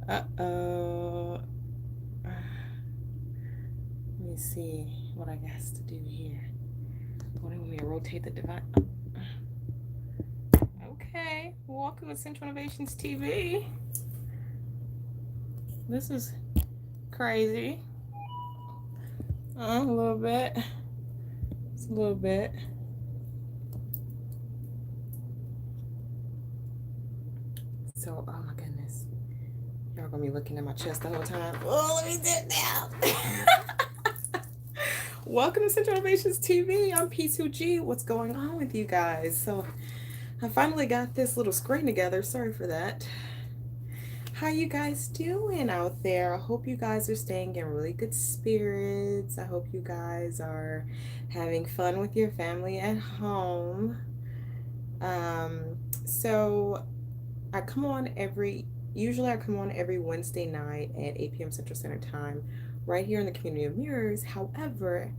Uh-oh. Let me see what I got to do here. What do you want me to rotate the device? Okay. Welcome to Central Innovations TV. This is crazy. A little bit. It's a little bit. So, oh my goodness. Y'all gonna be looking at my chest the whole time. Oh, let me sit down. Welcome to Central Innovations TV. I'm P2G. What's going on with you guys? So, I finally got this little screen together. Sorry for that. How you guys doing out there? I hope you guys are staying in really good spirits. I hope you guys are having fun with your family at home. So I come on usually I come on every Wednesday night at 8 p.m. Central Standard Time right here in the community of mirrors. However,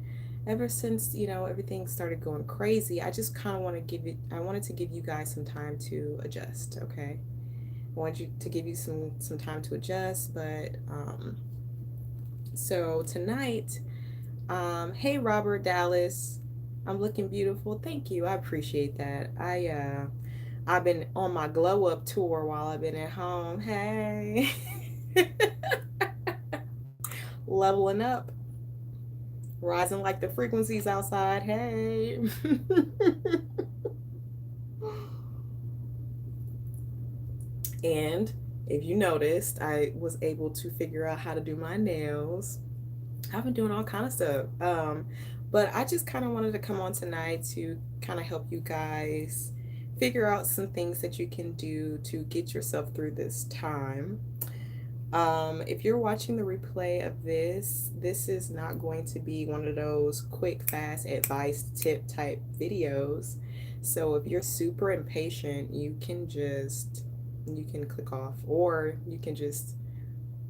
ever since, everything started going crazy, I just kind of I wanted to give you guys some time to adjust, okay? I want you to give you some time to adjust, but so tonight, hey Robert Dallas, I'm looking beautiful. Thank you. I appreciate that. I've been on my glow up tour while I've been at home. Hey. Leveling up, rising like the frequencies outside. Hey. And if you noticed, I was able to figure out how to do my nails. I've been doing all kind of stuff. But I just kind of wanted to come on tonight to kind of help you guys figure out some things that you can do to get yourself through this time. If you're watching the replay of this is not going to be one of those quick, fast advice tip type videos. So if you're super impatient, you can click off, or you can just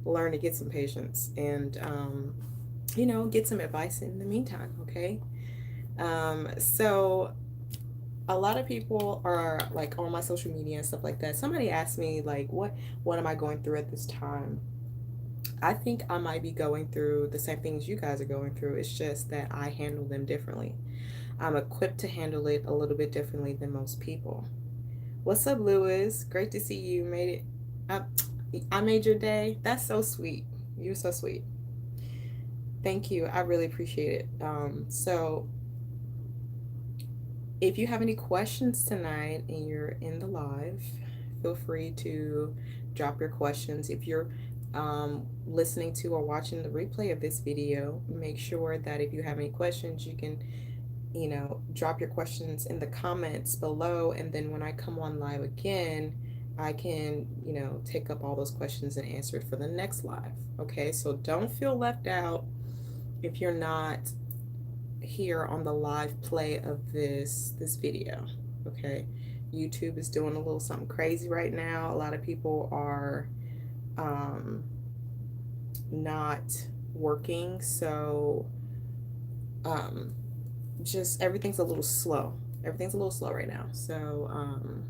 learn to get some patience and get some advice in the meantime, okay? So a lot of people are like on my social media and stuff like that. Somebody asked me like what am I going through at this time? I think I might be going through the same things you guys are going through. It's just that I handle them differently. I'm equipped to handle it a little bit differently than most people. What's up, Lewis? Great to see you. Made it. I made your day. That's so sweet. You're so sweet. Thank you. I really appreciate it. So if you have any questions tonight and you're in the live, feel free to drop your questions. If you're listening to or watching the replay of this video, make sure that if you have any questions, you can, drop your questions in the comments below. And then when I come on live again, I can, take up all those questions and answer it for the next live. Okay, so don't feel left out if you're not here on the live play of this video. Okay, YouTube is doing a little something crazy right now. A lot of people are not working, so just everything's a little slow right now. So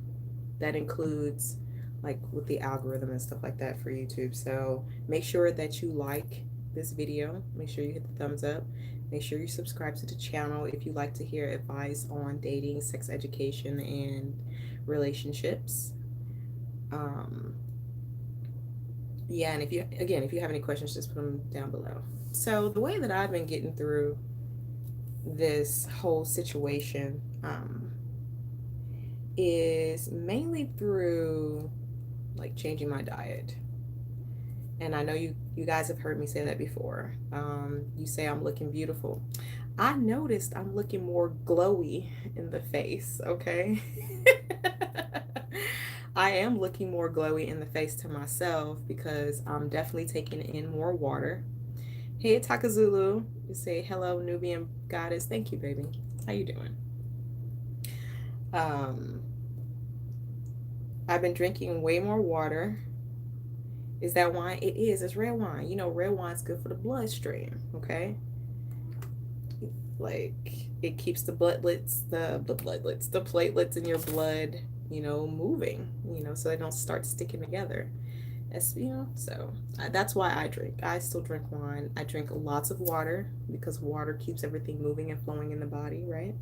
that includes like with the algorithm and stuff like that for YouTube. So make sure that you like this video, make sure you hit the thumbs up, make sure you subscribe to the channel if you like to hear advice on dating, sex education, and relationships. Yeah, and if you have any questions, just put them down below. So the way that I've been getting through this whole situation is mainly through like changing my diet. And I know you guys have heard me say that before. You say I'm looking beautiful. I noticed I'm looking more glowy in the face, okay? I am looking more glowy in the face to myself because I'm definitely taking in more water. Hey, Takazulu. You say hello, Nubian goddess. Thank you, baby. How you doing? I've been drinking way more water. Is that wine? It is. It's red wine. You know, red wine's good for the bloodstream, okay? Like, it keeps the platelets in your blood, moving, so they don't start sticking together. As you know, so that's why I drink. I still drink wine. I drink lots of water because water keeps everything moving and flowing in the body, right?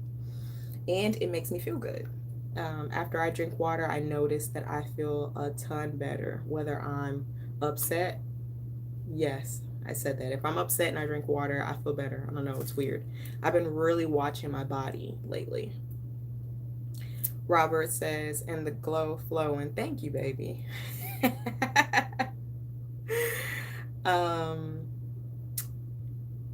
And it makes me feel good. After I drink water, I notice that I feel a ton better. Whether I'm upset, yes, I said that. If I'm upset and I drink water, I feel better. I don't know, it's weird. I've been really watching my body lately. Robert says, and the glow flowing. Thank you, baby. um,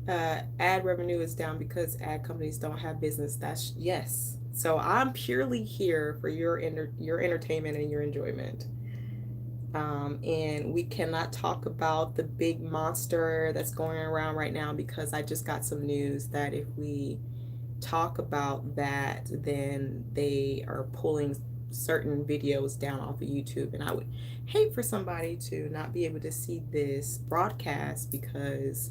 ad revenue is down because ad companies don't have business. That's yes. So I'm purely here for your entertainment and your enjoyment. And we cannot talk about the big monster that's going around right now because I just got some news that if we talk about that, then they are pulling certain videos down off of YouTube. And I would hate for somebody to not be able to see this broadcast because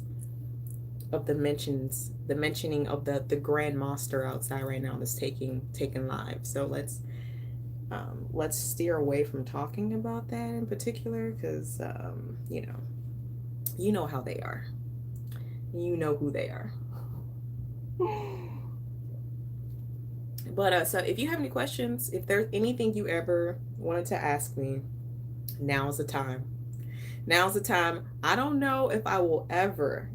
of the mentioning of the grand monster outside right now that's taking lives. So let's steer away from talking about that in particular because you know how they are. You know who they are. But so if you have any questions, if there's anything you ever wanted to ask me, now's the time. Now's the time. I don't know if I will ever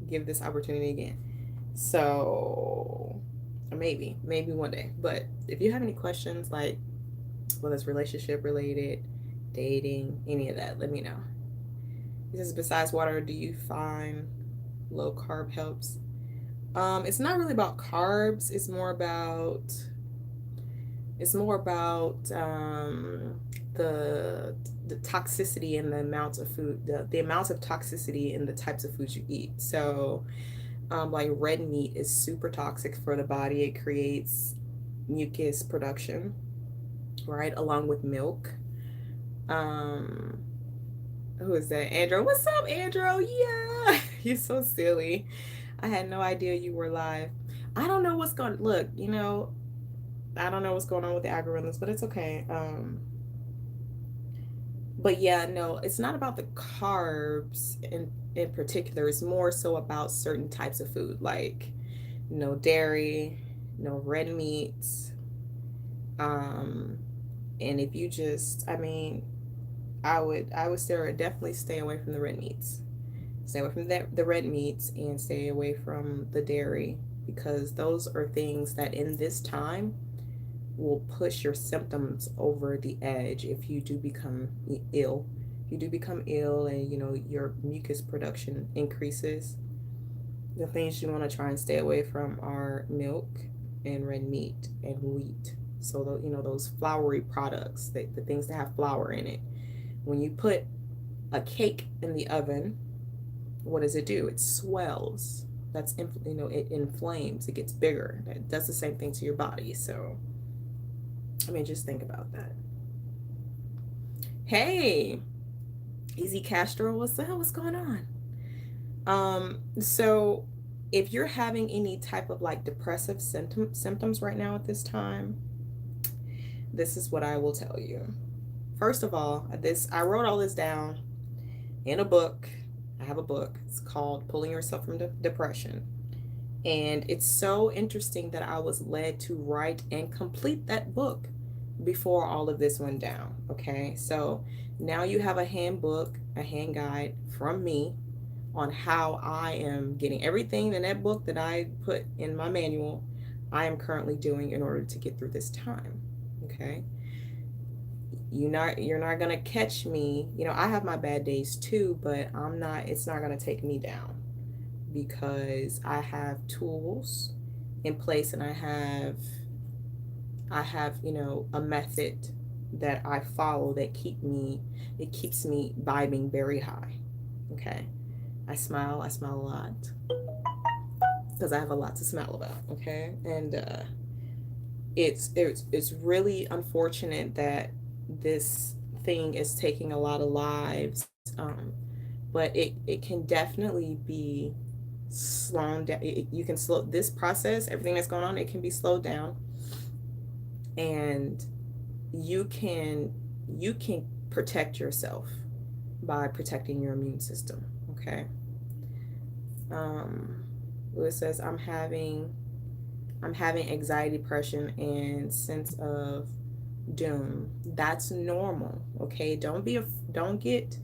give this opportunity again. So maybe one day. But if you have any questions, like whether it's relationship related, dating, any of that, let me know. This is besides water, do you find low carb helps? It's not really about carbs. It's more about the toxicity and the amounts of food, the amounts of toxicity in the types of foods you eat. So, like red meat is super toxic for the body. It creates mucus production, right, along with milk. Um, who is that? Andrew. What's up, Andrew? Yeah, you're so silly. I had no idea you were live. I don't know what's going. Look, I don't know what's going on with the algorithms, but it's okay. But yeah, no, it's not about the carbs in particular. It's more so about certain types of food, like no dairy, no red meats. And if you just, I mean, I would definitely stay away from the red meats. Stay away from the red meats and stay away from the dairy because those are things that in this time will push your symptoms over the edge if you do become ill. If you do become ill and your mucus production increases, the things you want to try and stay away from are milk and red meat and wheat. So those floury products, the things that have flour in it. When you put a cake in the oven, what does it do? It swells. It inflames. It gets bigger. It does the same thing to your body. So I mean, just think about that. Hey, Easy Castro, what's up? What's going on? So if you're having any type of like depressive symptoms right now at this time, this is what I will tell you. First of all, I wrote all this down in a book. I have a book. It's called Pulling Yourself from Depression. And it's so interesting that I was led to write and complete that book before all of this went down. Okay, so now you have a handbook, a hand guide from me on how I am getting everything in that book that I put in my manual. I am currently doing in order to get through this time. Okay, you're not gonna catch me. I have my bad days too, but it's not gonna take me down because I have tools in place and I have a method that I follow that keeps me vibing very high. Okay, I smile a lot because I have a lot to smile about. Okay, and it's really unfortunate that this thing is taking a lot of lives, but it can definitely be slowed down. You can slow this process, everything that's going on, it can be slowed down, and you can protect yourself. by protecting your immune system. Okay. Um, Lewis says, I'm having anxiety, depression, and sense of doom. That's normal. Okay. Don't get,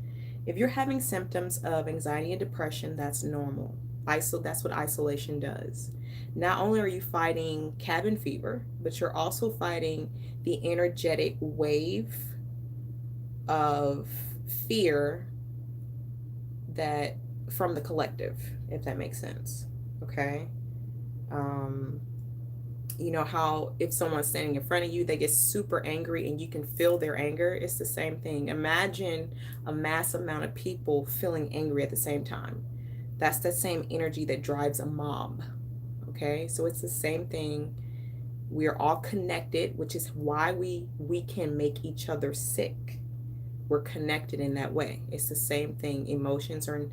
if you're having symptoms of anxiety and depression, that's normal. That's what isolation does. Not only are you fighting cabin fever, but you're also fighting the energetic wave of fear that from the collective, if that makes sense. Okay. Um, you know how if someone's standing in front of you, they get super angry and you can feel their anger. It's the same thing. Imagine a mass amount of people feeling angry at the same time. That's the same energy that drives a mob. Okay, so it's the same thing. We are all connected, which is why we can make each other sick. We're connected in that way. It's the same thing. Emotions are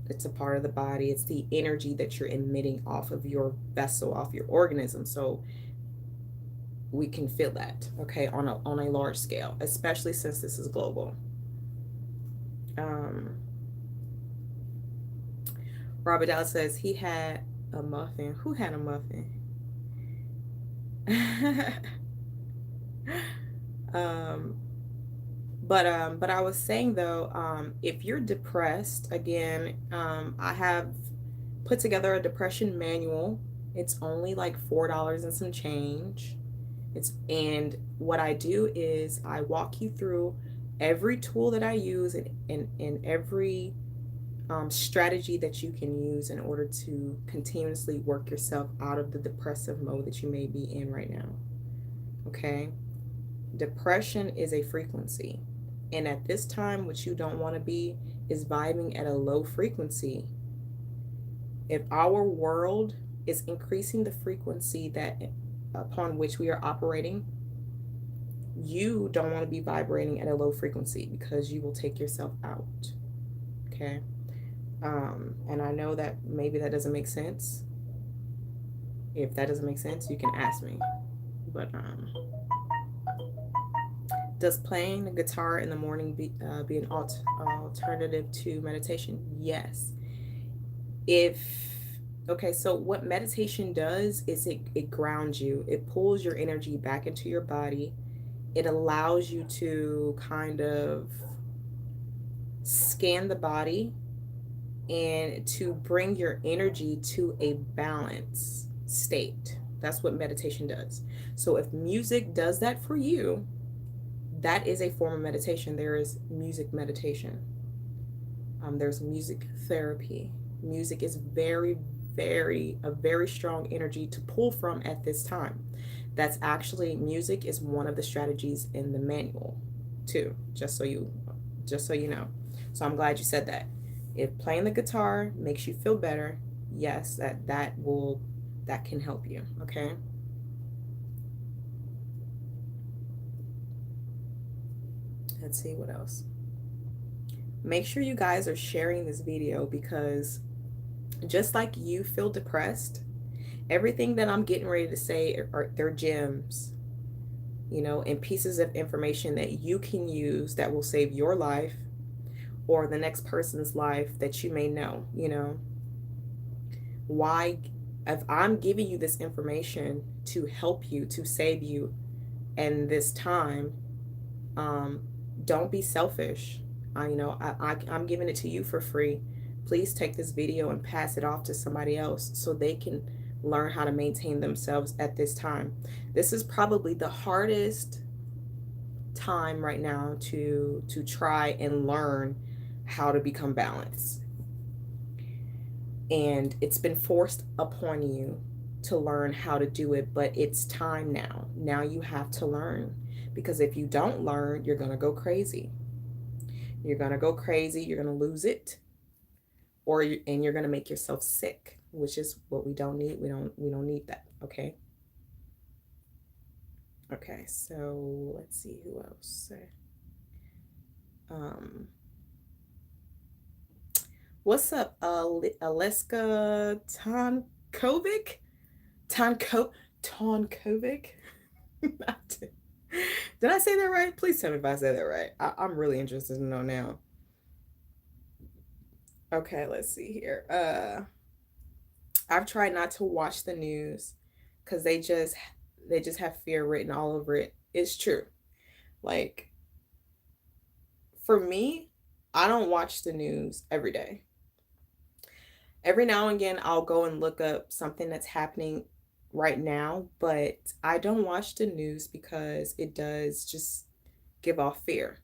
it's a part of the body. It's the energy that you're emitting off of your vessel, off your organism. So we can feel that, okay, on a large scale, especially since this is global. Um, Robert Dallas says he had a muffin. Who had a muffin? um, but I was saying though, if you're depressed, again, I have put together a depression manual. It's only like $4 and some change. And what I do is I walk you through every tool that I use and every strategy that you can use in order to continuously work yourself out of the depressive mode that you may be in right now. Okay? Depression is a frequency. And at this time, what you don't want to be is vibing at a low frequency. If our world is increasing the frequency that upon which we are operating, you don't want to be vibrating at a low frequency because you will take yourself out. Okay. And I know that maybe that doesn't make sense. If that doesn't make sense, you can ask me. But does playing the guitar in the morning be an alternative to meditation? Yes. Okay, so what meditation does is it grounds you. It pulls your energy back into your body. It allows you to kind of scan the body and to bring your energy to a balance state. That's what meditation does. So if music does that for you, that is a form of meditation. There is music meditation. There's music therapy. Music is a very strong energy to pull from at this time. Music is one of the strategies in the manual too, just so you know. So I'm glad you said that. If playing the guitar makes you feel better, yes, that can help you. Okay. Let's see what else. Make sure you guys are sharing this video because just like you feel depressed, everything that I'm getting ready to say they're gems, and pieces of information that you can use that will save your life or the next person's life that you may know. Why, if I'm giving you this information to help you, to save you in this time, don't be selfish. I'm giving it to you for free. Please take this video and pass it off to somebody else so they can learn how to maintain themselves at this time. This is probably the hardest time right now to try and learn how to become balanced. And it's been forced upon you to learn how to do it, but it's time now. Now you have to learn, because if you don't learn, you're going to go crazy. You're going to go crazy, you're going to lose it, and you're going to make yourself sick, which is what we don't need. We don't need that, okay? Okay, so let's see who else. What's up, Aleska Tonkovic? Tonkovic? Did I say that right? Please tell me if I said that right. I'm really interested to know now. Okay, let's see here. I've tried not to watch the news because they just have fear written all over it. It's true. Like for me, I don't watch the news every day. Every now and again, I'll go and look up something that's happening right now, but I don't watch the news because it does just give off fear.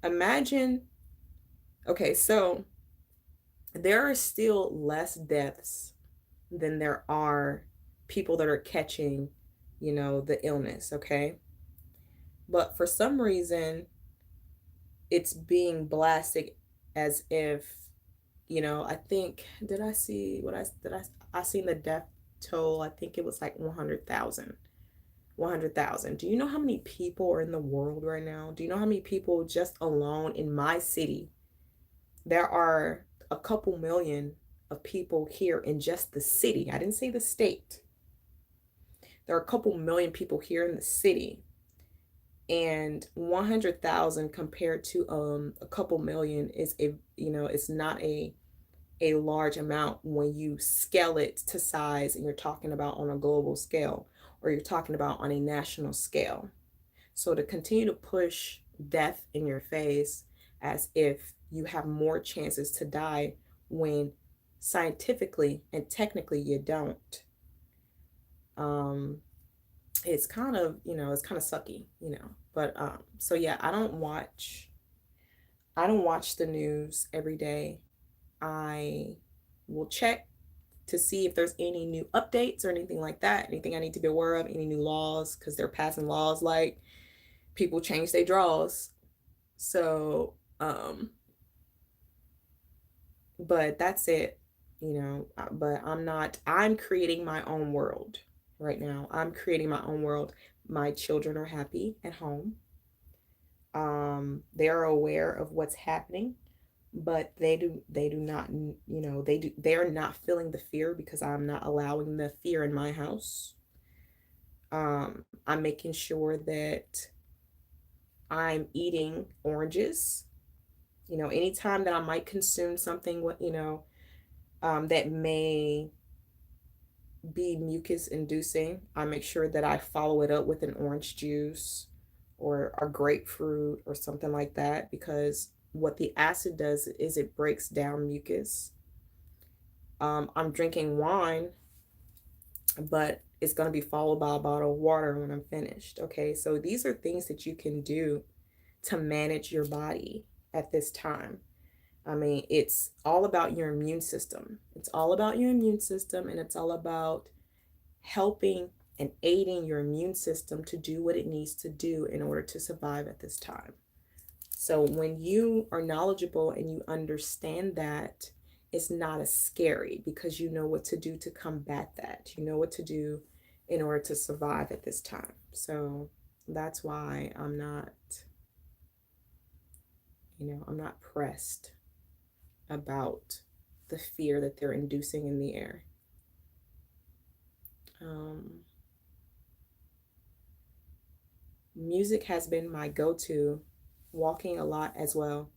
Imagine, okay, so there are still less deaths than there are people that are catching, the illness, okay? But for some reason, it's being blasted as if, I think, did I see what I seen the death toll? I think it was like 100,000. 100,000. Do you know how many people are in the world right now? Do you know how many people just alone in my city? There are a couple million of people here in just the city. I didn't say the state. There are a couple million people here in the city. And 100,000 compared to a couple million is it's not a large amount when you scale it to size and you're talking about on a global scale or you're talking about on a national scale. So to continue to push death in your face as if you have more chances to die when scientifically and technically you don't, um, it's kind of, it's kind of sucky, But so yeah, I don't watch the news every day. I will check to see if there's any new updates or anything like that, anything I need to be aware of, any new laws, because they're passing laws like people change their draws. So, but that's it, but I'm creating my own world right now. I'm creating my own world. My children are happy at home. They are aware of what's happening, but they do not, they're not feeling the fear because I'm not allowing the fear in my house. I'm making sure that I'm eating oranges. Anytime that I might consume something, that may be mucus inducing, I make sure that I follow it up with an orange juice or a grapefruit or something like that because what the acid does is it breaks down mucus. I'm drinking wine, but it's going to be followed by a bottle of water when I'm finished. Okay, so these are things that you can do to manage your body at this time. I mean, it's all about your immune system. It's all about your immune system, and it's all about helping and aiding your immune system to do what it needs to do in order to survive at this time. So when you are knowledgeable and you understand that, it's not as scary because you know what to do to combat that. You know what to do in order to survive at this time. So that's why I'm not pressed about the fear that they're inducing in the air. Um, Music has been my go-to, walking a lot as well.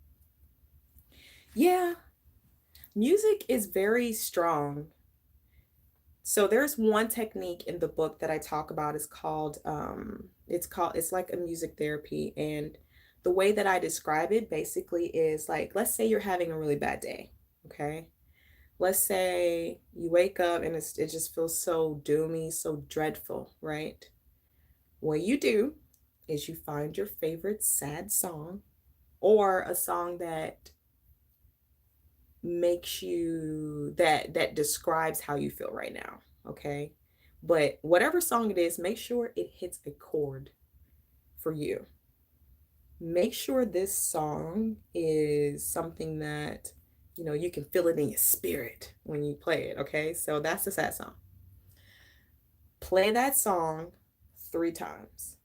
Yeah, music is very strong. So there's one technique in the book that I talk about. It's like a music therapy, and the way that I describe it basically is like, let's say you're having a really bad day, okay? Let's say you wake up and it just feels so doomy, so dreadful, right? What you do is you find your favorite sad song or a song that makes you that describes how you feel right now, okay? But whatever song it is, make sure it hits a chord for you. Make sure this song is something that you can feel it in your spirit when you play it, okay? So that's the sad song. Play that song 3 times.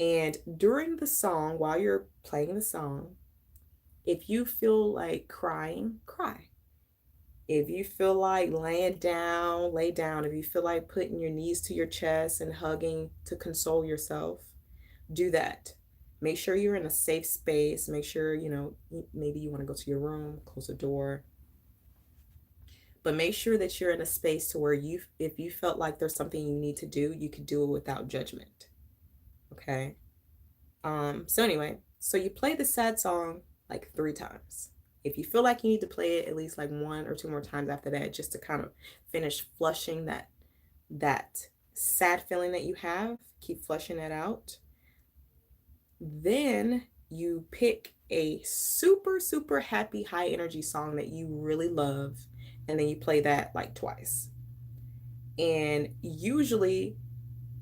And during the song, while you're playing the song, if you feel like crying, cry. If you feel like laying down, lay down. If you feel like putting your knees to your chest and hugging to console yourself, do that. Make sure you're in a safe space. Make sure, maybe you want to go to your room, close the door, but make sure that you're in a space to where if you felt like there's something you need to do, you could do it without judgment. Okay. So anyway, so you play the sad song like 3 times. If you feel like you need to play it at least like 1 or 2 more times after that, just to kind of finish flushing that sad feeling that you have, keep flushing that out. Then you pick a super, super happy, high energy song that you really love, and then you play that like twice. And usually,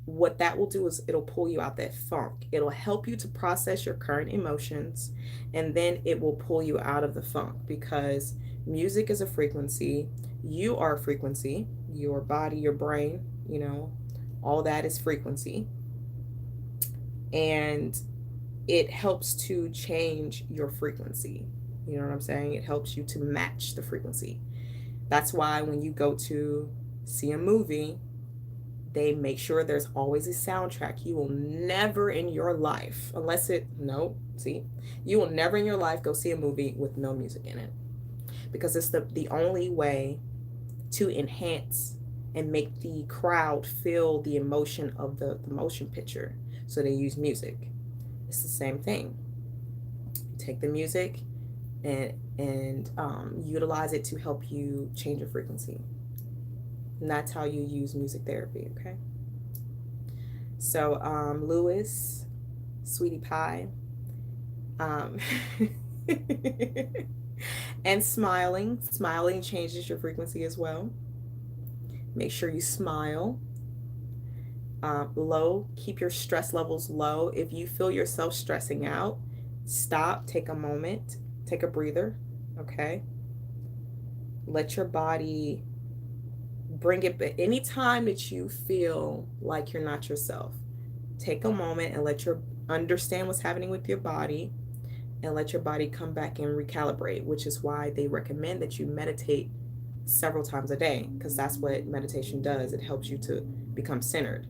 what that will do is it'll pull you out that funk. It'll help you to process your current emotions, and then it will pull you out of the funk, because music is a frequency. You are a frequency. Your body, your brain, all that is frequency. And it helps to change your frequency. You know what I'm saying? It helps you to match the frequency. That's why when you go to see a movie, they make sure there's always a soundtrack. You will never in your life, you will never in your life go see a movie with no music in it, because it's the only way to enhance and make the crowd feel the emotion of the motion picture. So they use music. It's the same thing. Take the music and utilize it to help you change your frequency. And that's how you use music therapy, okay? So, Lewis, Sweetie Pie, and smiling. Smiling changes your frequency as well. Make sure you smile. Low, keep your stress levels low. If you feel yourself stressing out, stop, take a moment, take a breather, okay? Let your body bring it back. Anytime that you feel like you're not yourself, take a moment and understand what's happening with your body, and let your body come back and recalibrate, which is why they recommend that you meditate several times a day, because that's what meditation does. It helps you to become centered.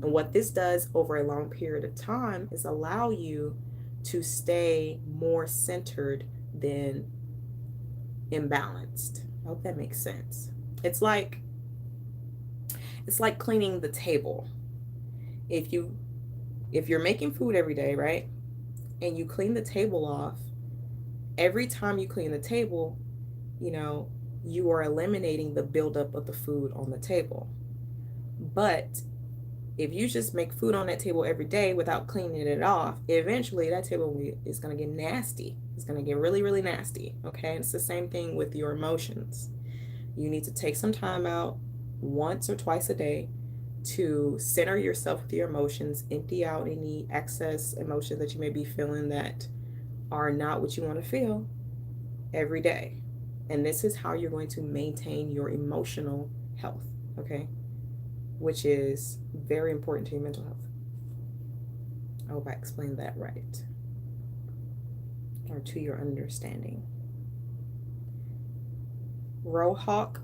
And what this does over a long period of time is allow you to stay more centered than imbalanced. I hope that makes sense. It's like cleaning the table. If you're making food every day, right? And you clean the table off, every time you clean the table, you are eliminating the buildup of the food on the table. But if you just make food on that table every day without cleaning it off, eventually that table is going to get nasty. It's going to get really, really nasty. Okay. And it's the same thing with your emotions. You need to take some time out once or twice a day to center yourself with your emotions, empty out any excess emotions that you may be feeling that are not what you want to feel every day. And this is how you're going to maintain your emotional health. Okay. Which is very important to your mental health. I hope I explained that right, or to your understanding. Rohawk,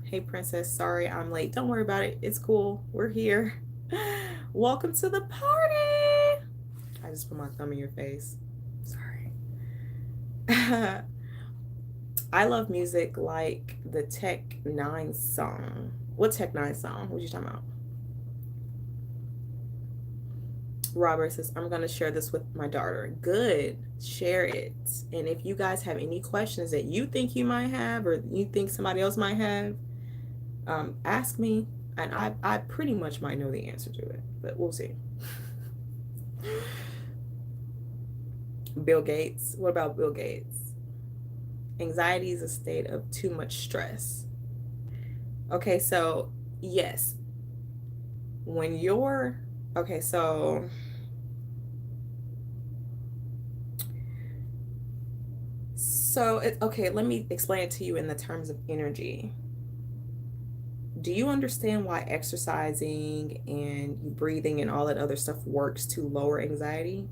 hey princess, sorry I'm late. Don't worry about it. It's cool. We're here. Welcome to the party. I just put my thumb in your face. Sorry. I love music like the Tech Nine song. What Tech Nine song? What are you talking about? Robert says, I'm going to share this with my daughter. Good. Share it. And if you guys have any questions that you think you might have, or you think somebody else might have, ask me. And I pretty much might know the answer to it, but we'll see. Bill Gates. What about Bill Gates? Anxiety is a state of too much stress. Okay, so yes. When you're, okay, so okay, let me explain it to you in the terms of energy. Do you understand why exercising and breathing and all that other stuff works to lower anxiety?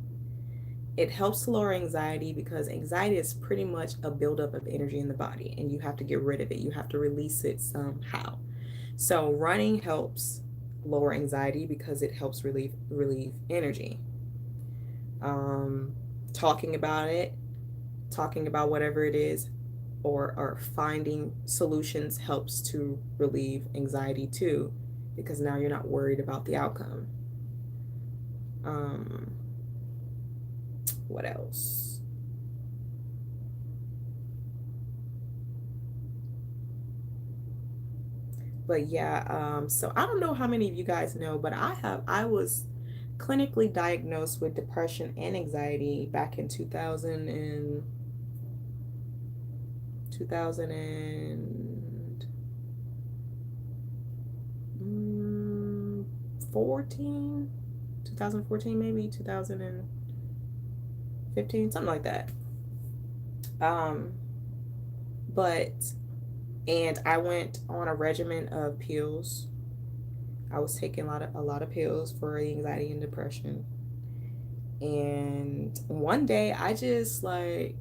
It helps to lower anxiety because anxiety is pretty much a buildup of energy in the body, and you have to get rid of it. You have to release it somehow. So running helps lower anxiety because it helps relieve energy. Um, talking about it, talking about whatever it is, or finding solutions helps to relieve anxiety too, because now you're not worried about the outcome. Um, what else? But yeah, so I don't know how many of you guys know, but I was clinically diagnosed with depression and anxiety back in 2014, 2014 maybe, 2015, something like that. Um, but, and I went on a regimen of pills. I was taking a lot of pills for anxiety and depression. And one day I just like,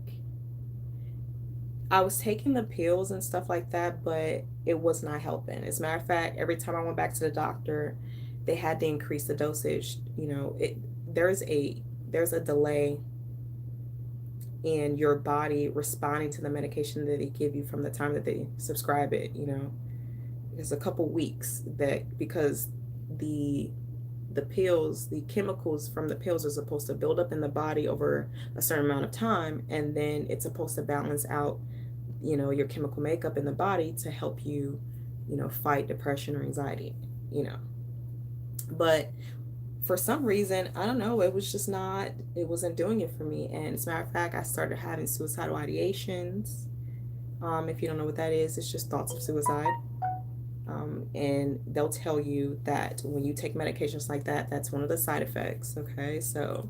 I was taking the pills and stuff like that, but it was not helping. As a matter of fact, every time I went back to the doctor, they had to increase the dosage. You know, there's a there's a delay in your body responding to the medication that they give you from the time that they prescribe it. You know, there's a couple weeks that, because the the pills, the chemicals from the pills are supposed to build up in the body over a certain amount of time, and then it's supposed to balance out, you know, your chemical makeup in the body to help you, you know, fight depression or anxiety, you know. But for some reason, I don't know, it was just not, it wasn't doing it for me. And as a matter of fact, I started having suicidal ideations. If you don't know what that is, it's just thoughts of suicide. And they'll tell you that when you take medications like that, that's one of the side effects. Okay, so,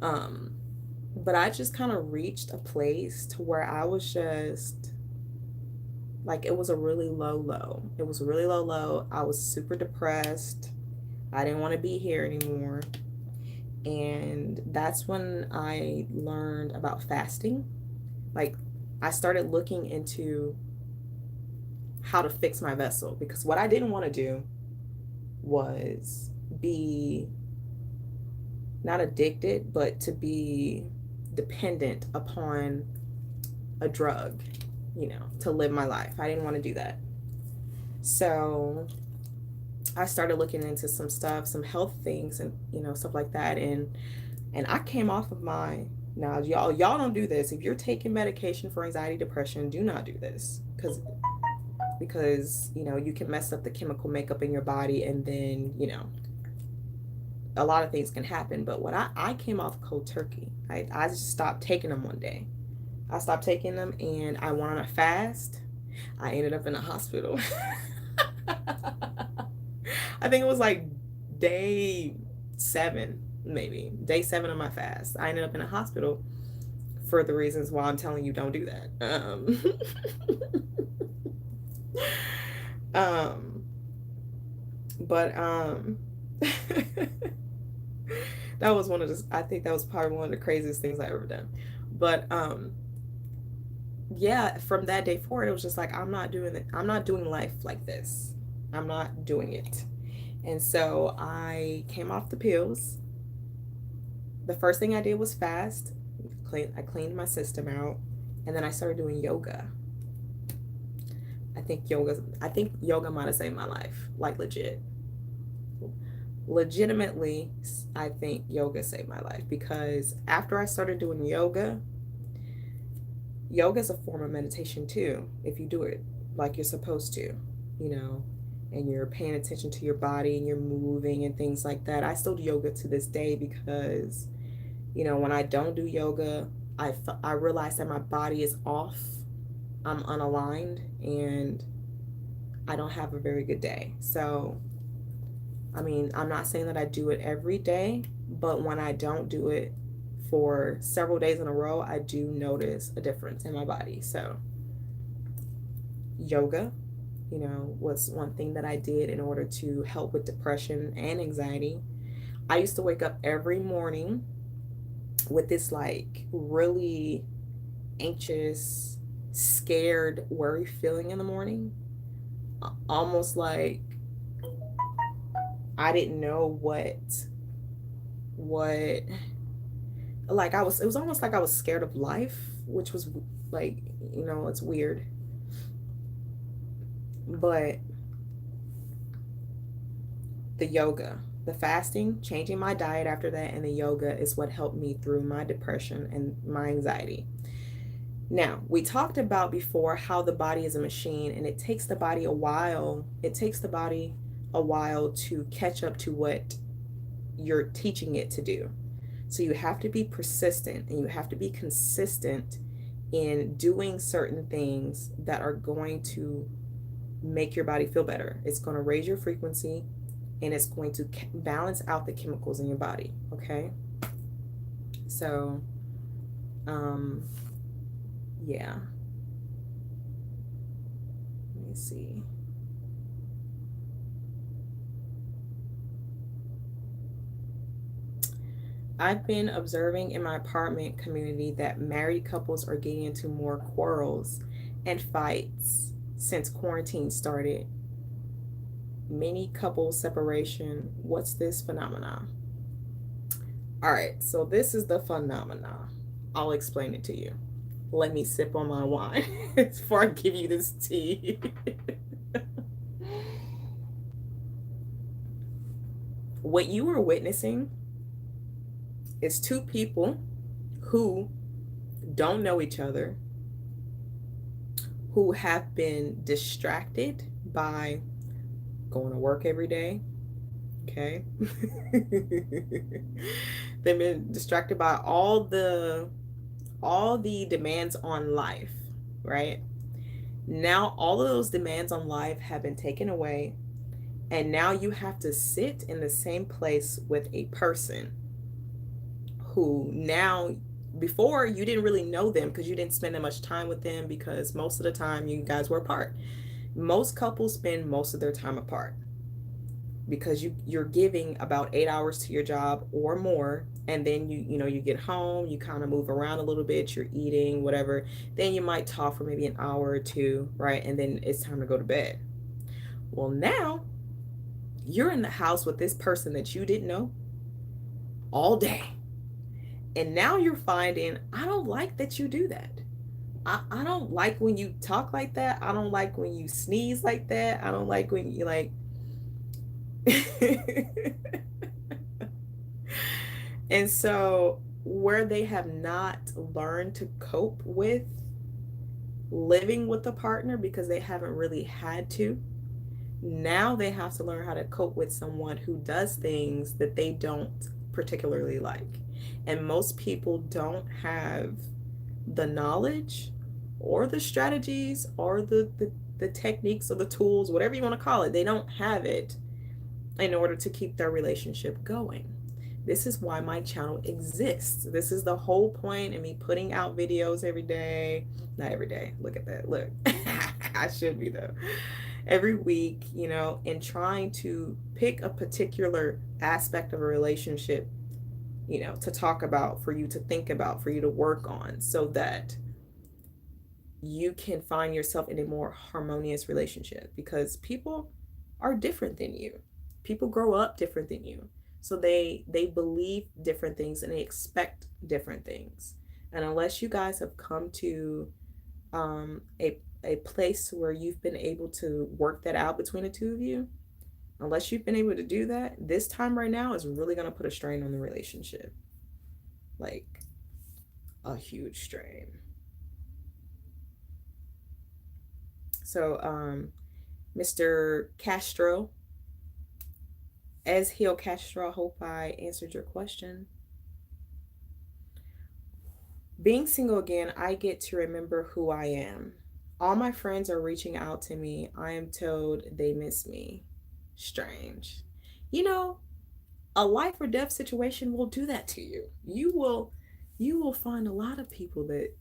um, but I just kind of reached a place to where I was just like, it was a really low low. It was a really low low. I was super depressed. I didn't want to be here anymore. And that's when I learned about fasting. Like, I started looking into how to fix my vessel, because what I didn't want to do was be not addicted, but to be dependent upon a drug, you know, to live my life. I didn't want to do that. So I started looking into some stuff, some health things, and you know, stuff like that. And I came off of my, now y'all don't do this. If you're taking medication for anxiety, depression, do not do this, because you know, you can mess up the chemical makeup in your body, and then, you know, a lot of things can happen. But what I came off cold turkey. I just stopped taking them one day. I stopped taking them and I went on a fast. I ended up in a hospital. I think it was like day 7, maybe day 7 of my fast. I ended up in a hospital for the reasons why I'm telling you don't do that. Um, but that was one of the, I think that was probably one of the craziest things I ever done. But yeah, from that day forward, it was just like, I'm not doing it. I'm not doing life like this. I'm not doing it. And so I came off the pills. The first thing I did was fast. I cleaned my system out, and then I started doing yoga. I think yoga might have saved my life, like legit. Legitimately, I think yoga saved my life, because after I started doing yoga, yoga is a form of meditation too, if you do it like you're supposed to, you know, and you're paying attention to your body and you're moving and things like that. I still do yoga to this day because, you know, when I don't do yoga, I realize that my body is off. I'm unaligned and I don't have a very good day. So, I mean, I'm not saying that I do it every day, but when I don't do it for several days in a row, I do notice a difference in my body. So, yoga, you know, was one thing that I did in order to help with depression and anxiety. I used to wake up every morning with this like really anxious, scared, worry feeling in the morning. Almost like I didn't know what like I was, it was almost like I was scared of life, which was like, it's weird. But the yoga, the fasting, changing my diet after that, and the yoga is what helped me through my depression and my anxiety. Now, we talked about before how the body is a machine and it takes the body a while. It takes the body a while to catch up to what you're teaching it to do. So you have to be persistent and you have to be consistent in doing certain things that are going to make your body feel better. It's going to raise your frequency and it's going to balance out the chemicals in your body. Okay. So, yeah. Let me see. I've been observing in my apartment community that married couples are getting into more quarrels and fights since quarantine started. Many couple separation. What's this phenomenon? All right, so this is the phenomenon. I'll explain it to you. Let me sip on my wine before I give you this tea. What you are witnessing is two people who don't know each other, who have been distracted by going to work every day. Okay. They've been distracted by all the demands on life, right? Now all of those demands on life have been taken away, and now you have to sit in the same place with a person who now, before you didn't really know them because you didn't spend that much time with them, because most of the time you guys were apart. Most couples spend most of their time apart because you're giving about 8 hours to your job or more, and then you get home, you kind of move around a little bit, you're eating whatever, then you might talk for maybe an hour or two, right? And then it's time to go to bed. Well, now you're in the house with this person that you didn't know all day, and now you're finding, I don't like that you do that. I don't like when you talk like that. I don't like when you sneeze like that. I don't like when you like and so where they have not learned to cope with living with a partner because they haven't really had to, now they have to learn how to cope with someone who does things that they don't particularly like. And most people don't have the knowledge or the strategies or the techniques or the tools, whatever you want to call it. They don't have it in order to keep their relationship going. This is why my channel exists. This is the whole point in me putting out videos every day. Not every day. Look at that. Look. I should be though. Every week, and trying to pick a particular aspect of a relationship, to talk about, for you to think about, for you to work on, so that you can find yourself in a more harmonious relationship, because people are different than you. People grow up different than you. So they believe different things and they expect different things. And unless you guys have come to a place where you've been able to work that out between the two of you, unless you've been able to do that, this time right now is really going to put a strain on the relationship. Like a huge strain. So, Mr. Castro, as Hill Castro, I hope I answered your question. Being single again, I get to remember who I am. All my friends are reaching out to me. I am told they miss me. Strange. A life or death situation will do that to you. You will find a lot of people that,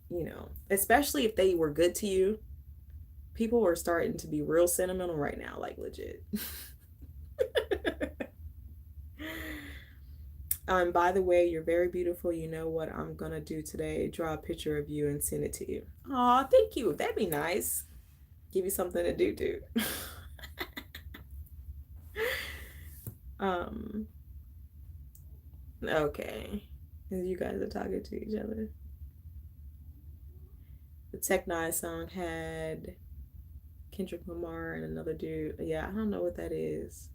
especially if they were good to you. People are starting to be real sentimental right now, like legit. By the way, you're very beautiful. You know what I'm gonna do today? Draw a picture of you and send it to you. Aw, thank you. That'd be nice. Give you something to do, dude. Um, okay. As you guys are talking to each other. The Tech Nine song had Kendrick Lamar and another dude. Yeah, I don't know what that is.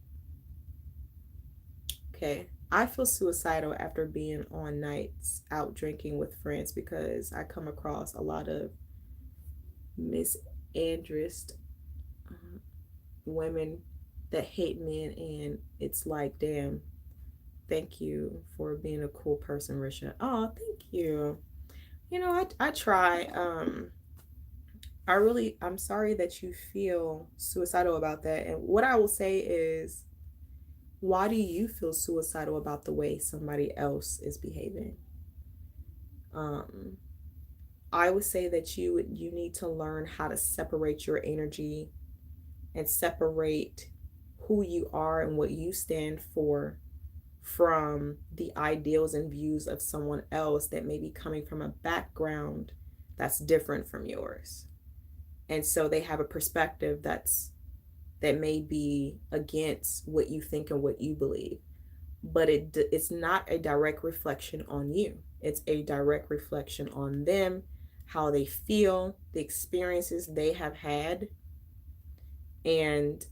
Okay. I feel suicidal after being on nights out drinking with friends because I come across a lot of misandrist women that hate men, and it's like, damn, thank you for being a cool person, Risha. Oh, thank you. You know, I try. I'm sorry that you feel suicidal about that. And what I will say is, why do you feel suicidal about the way somebody else is behaving? Um, I would say that you need to learn how to separate your energy and separate who you are and what you stand for from the ideals and views of someone else that may be coming from a background that's different from yours. And so they have a perspective that may be against what you think and what you believe, but it's not a direct reflection on you. It's a direct reflection on them, how they feel, the experiences they have had, and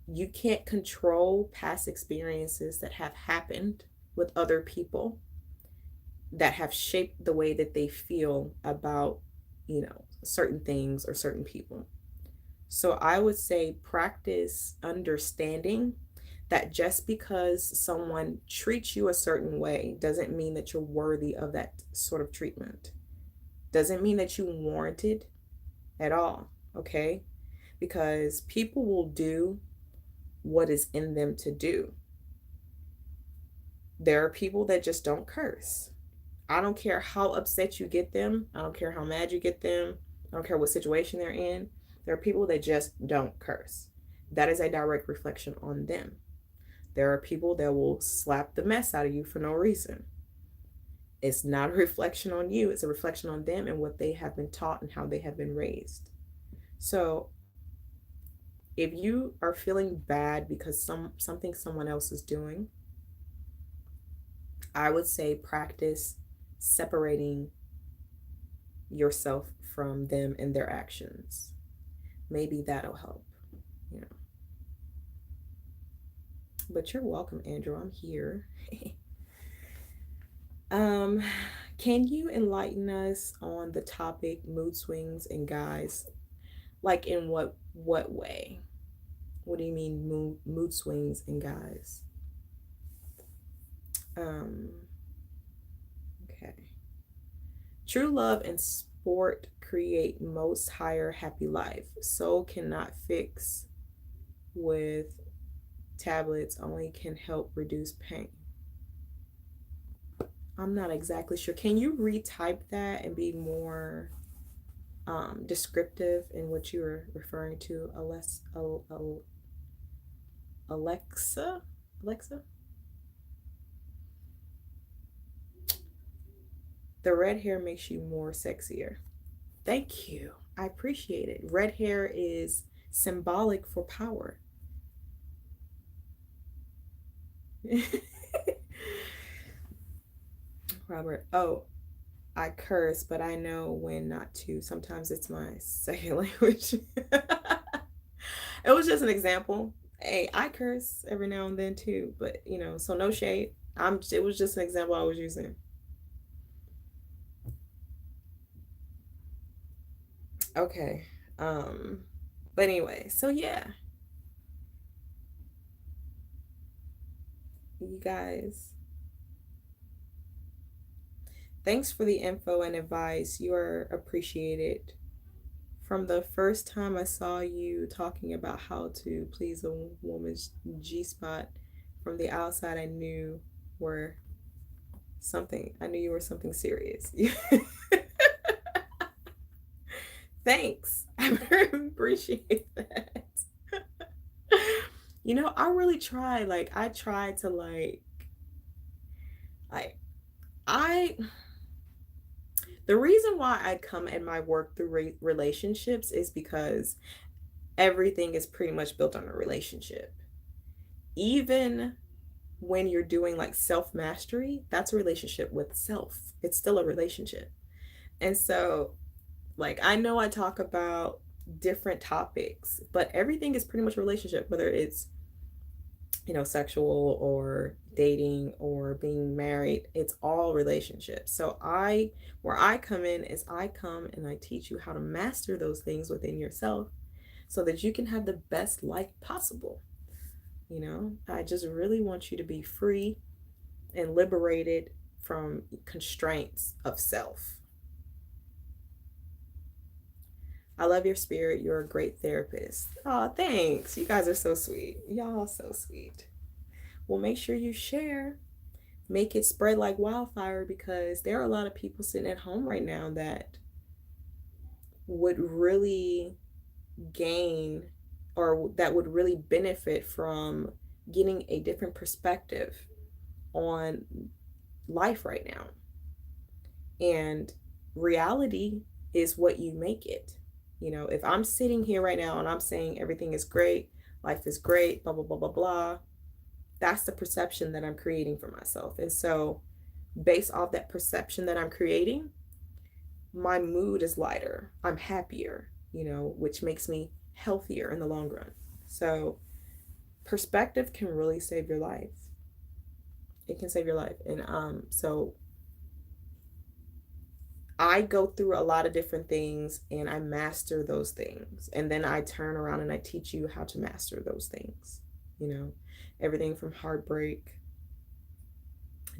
you can't control past experiences that have happened with other people that have shaped the way that they feel about, certain things or certain people. So I would say practice understanding that just because someone treats you a certain way doesn't mean that you're worthy of that sort of treatment. Doesn't mean that you warrant it at all, okay? Because people will do what is in them to do. There are people that just don't curse. I don't care how upset you get them. I don't care how mad you get them. I don't care what situation they're in. There are people that just don't curse. That is a direct reflection on them. There are people that will slap the mess out of you for no reason. It's not a reflection on you, it's a reflection on them and what they have been taught and how they have been raised. So if you are feeling bad because something someone else is doing, I would say practice separating yourself from them and their actions. Maybe that'll help, you know. But you're welcome, Andrew. I'm here. um, can you enlighten us on the topic mood swings in guys? Like in what way? What do you mean mood swings in guys? Um, okay. True love and sport create most higher happy life. Soul cannot fix with tablets, only can help reduce pain. I'm not exactly sure. Can you retype that and be more descriptive in what you were referring to, Alexa? Alexa? The red hair makes you more sexier. Thank you. I appreciate it. Red hair is symbolic for power. Robert, oh, I curse, but I know when not to. Sometimes it's my second language. It was just an example. Hey, I curse every now and then too, but so no shade. It was just an example I was using. Okay. Um but anyway, so yeah, you guys, thanks for the info and advice. You are appreciated. From the first time I saw you talking about how to please a woman's G spot from the outside, were I knew you were something serious. Thanks. I very appreciate that. I really try. Like I try to like I the reason why I come at my work through relationships is because everything is pretty much built on a relationship. even when you're doing like self mastery, that's a relationship with self. It's still a relationship. And so, like, I know I talk about different topics, but everything is pretty much a relationship, whether it's, sexual or dating or being married. It's all relationships. So where I come in is I come and I teach you how to master those things within yourself so that you can have the best life possible. I just really want you to be free and liberated from constraints of self. I love your spirit. You're a great therapist. Oh, thanks. You guys are so sweet. Y'all so sweet. Well, make sure you share. Make it spread like wildfire, because there are a lot of people sitting at home right now that would really gain, or that would really benefit from getting a different perspective on life right now. And reality is what you make it. If I'm sitting here right now and I'm saying everything is great, life is great, blah, blah, blah, blah, blah, that's the perception that I'm creating for myself. And so, based off that perception that I'm creating, my mood is lighter. I'm happier, which makes me healthier in the long run. So, perspective can really save your life. It can save your life. And so I go through a lot of different things and I master those things. And then I turn around and I teach you how to master those things. Everything from heartbreak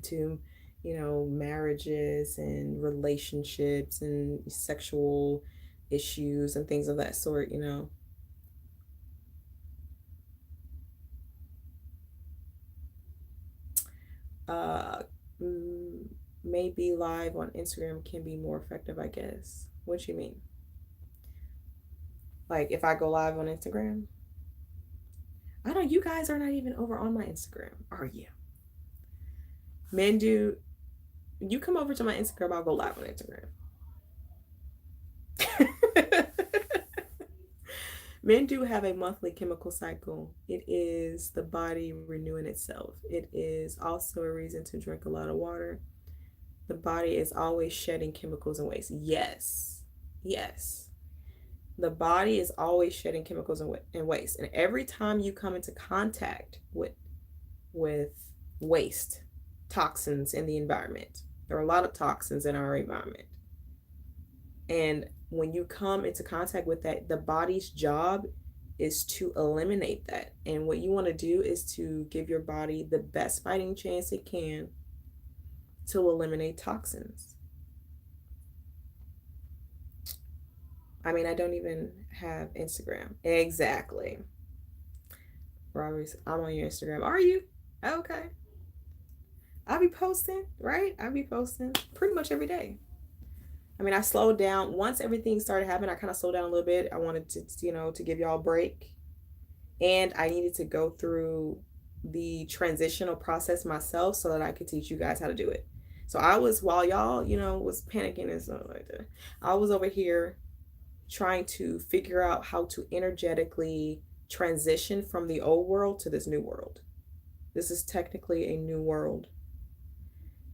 to, marriages and relationships and sexual issues and things of that sort. Maybe live on Instagram can be more effective, I guess. What you mean? Like if I go live on Instagram? I don't, you guys are not even over on my Instagram, are you? Men do, you come over to my Instagram, I'll go live on Instagram. Men do have a monthly chemical cycle. It is the body renewing itself. It is also a reason to drink a lot of water. The body is always shedding chemicals and waste. Yes. Yes. The body is always shedding chemicals and waste. And every time you come into contact with waste, toxins in the environment, there are a lot of toxins in our environment. And when you come into contact with that, the body's job is to eliminate that. And what you want to do is to give your body the best fighting chance it can to eliminate toxins. I mean, I don't even have Instagram. Exactly. Robert, I'm on your Instagram. Are you? Okay. I'll be posting, right? I'll be posting pretty much every day. I mean, I slowed down. Once everything started happening, I kind of slowed down a little bit. I wanted to, to give y'all a break. And I needed to go through the transitional process myself so that I could teach you guys how to do it. So I was, while y'all, was panicking and stuff like that, I was over here trying to figure out how to energetically transition from the old world to this new world. This is technically a new world.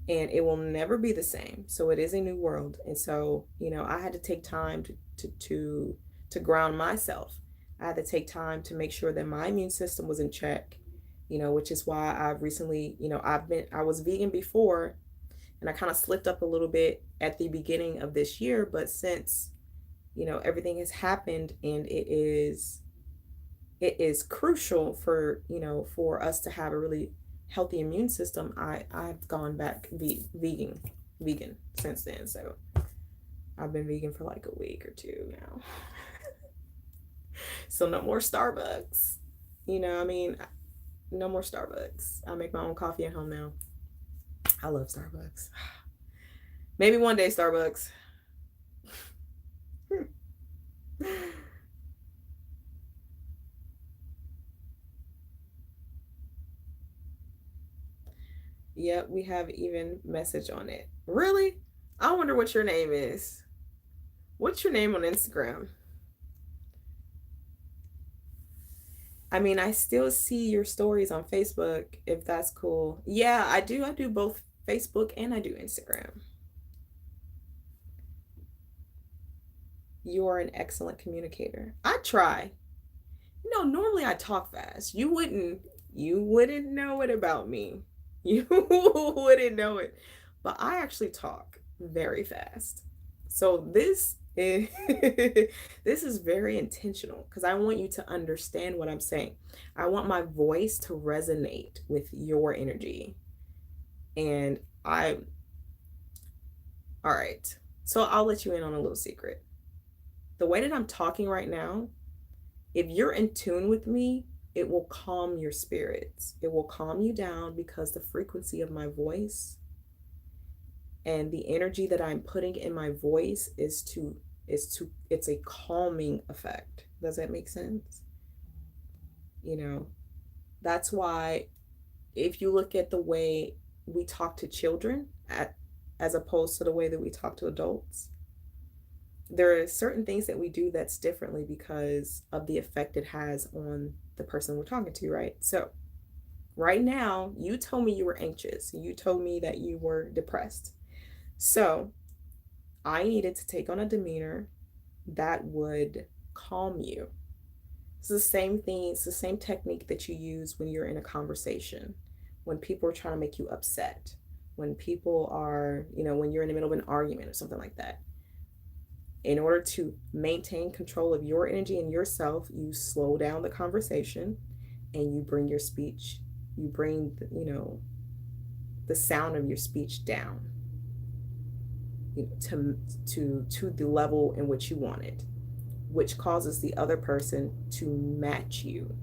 And it will never be the same. So it is a new world. And so, I had to take time to ground myself. I had to take time to make sure that my immune system was in check, which is why I've recently, I was vegan before, and I kind of slipped up a little bit at the beginning of this year. But since, everything has happened, and it is crucial for, for us to have a really healthy immune system, I've gone back vegan since then. So I've been vegan for like a week or two now. So no more Starbucks. No more Starbucks. I make my own coffee at home now. I love Starbucks. Maybe one day Starbucks. Yep, we have even message on it. Really? I wonder what your name is. What's your name on Instagram? I mean, I still see your stories on Facebook if that's cool. Yeah, I do. I do both Facebook and I do Instagram. You're an excellent communicator. I try. Normally I talk fast. You wouldn't know it about me. You wouldn't know it. But I actually talk very fast. So this is this is very intentional because I want you to understand what I'm saying. I want my voice to resonate with your energy. And I all right. So I'll let you in on a little secret. The way that I'm talking right now, if you're in tune with me, it will calm your spirits. It will calm you down because the frequency of my voice and the energy that I'm putting in my voice it's a calming effect. Does that make sense? You know, that's why if you look at the way we talk to children as opposed to the way that we talk to adults, there are certain things that we do that's differently because of the effect it has on the person we're talking to, right? So, right now, you told me you were anxious. You told me that you were depressed. So, I needed to take on a demeanor that would calm you. It's the same thing, it's the same technique that you use when you're in a conversation, when people are trying to make you upset, when people are, when you're in the middle of an argument or something like that. In order to maintain control of your energy and yourself, you slow down the conversation and you bring your speech, you bring, the sound of your speech down, to the level in which you want it, which causes the other person to match you,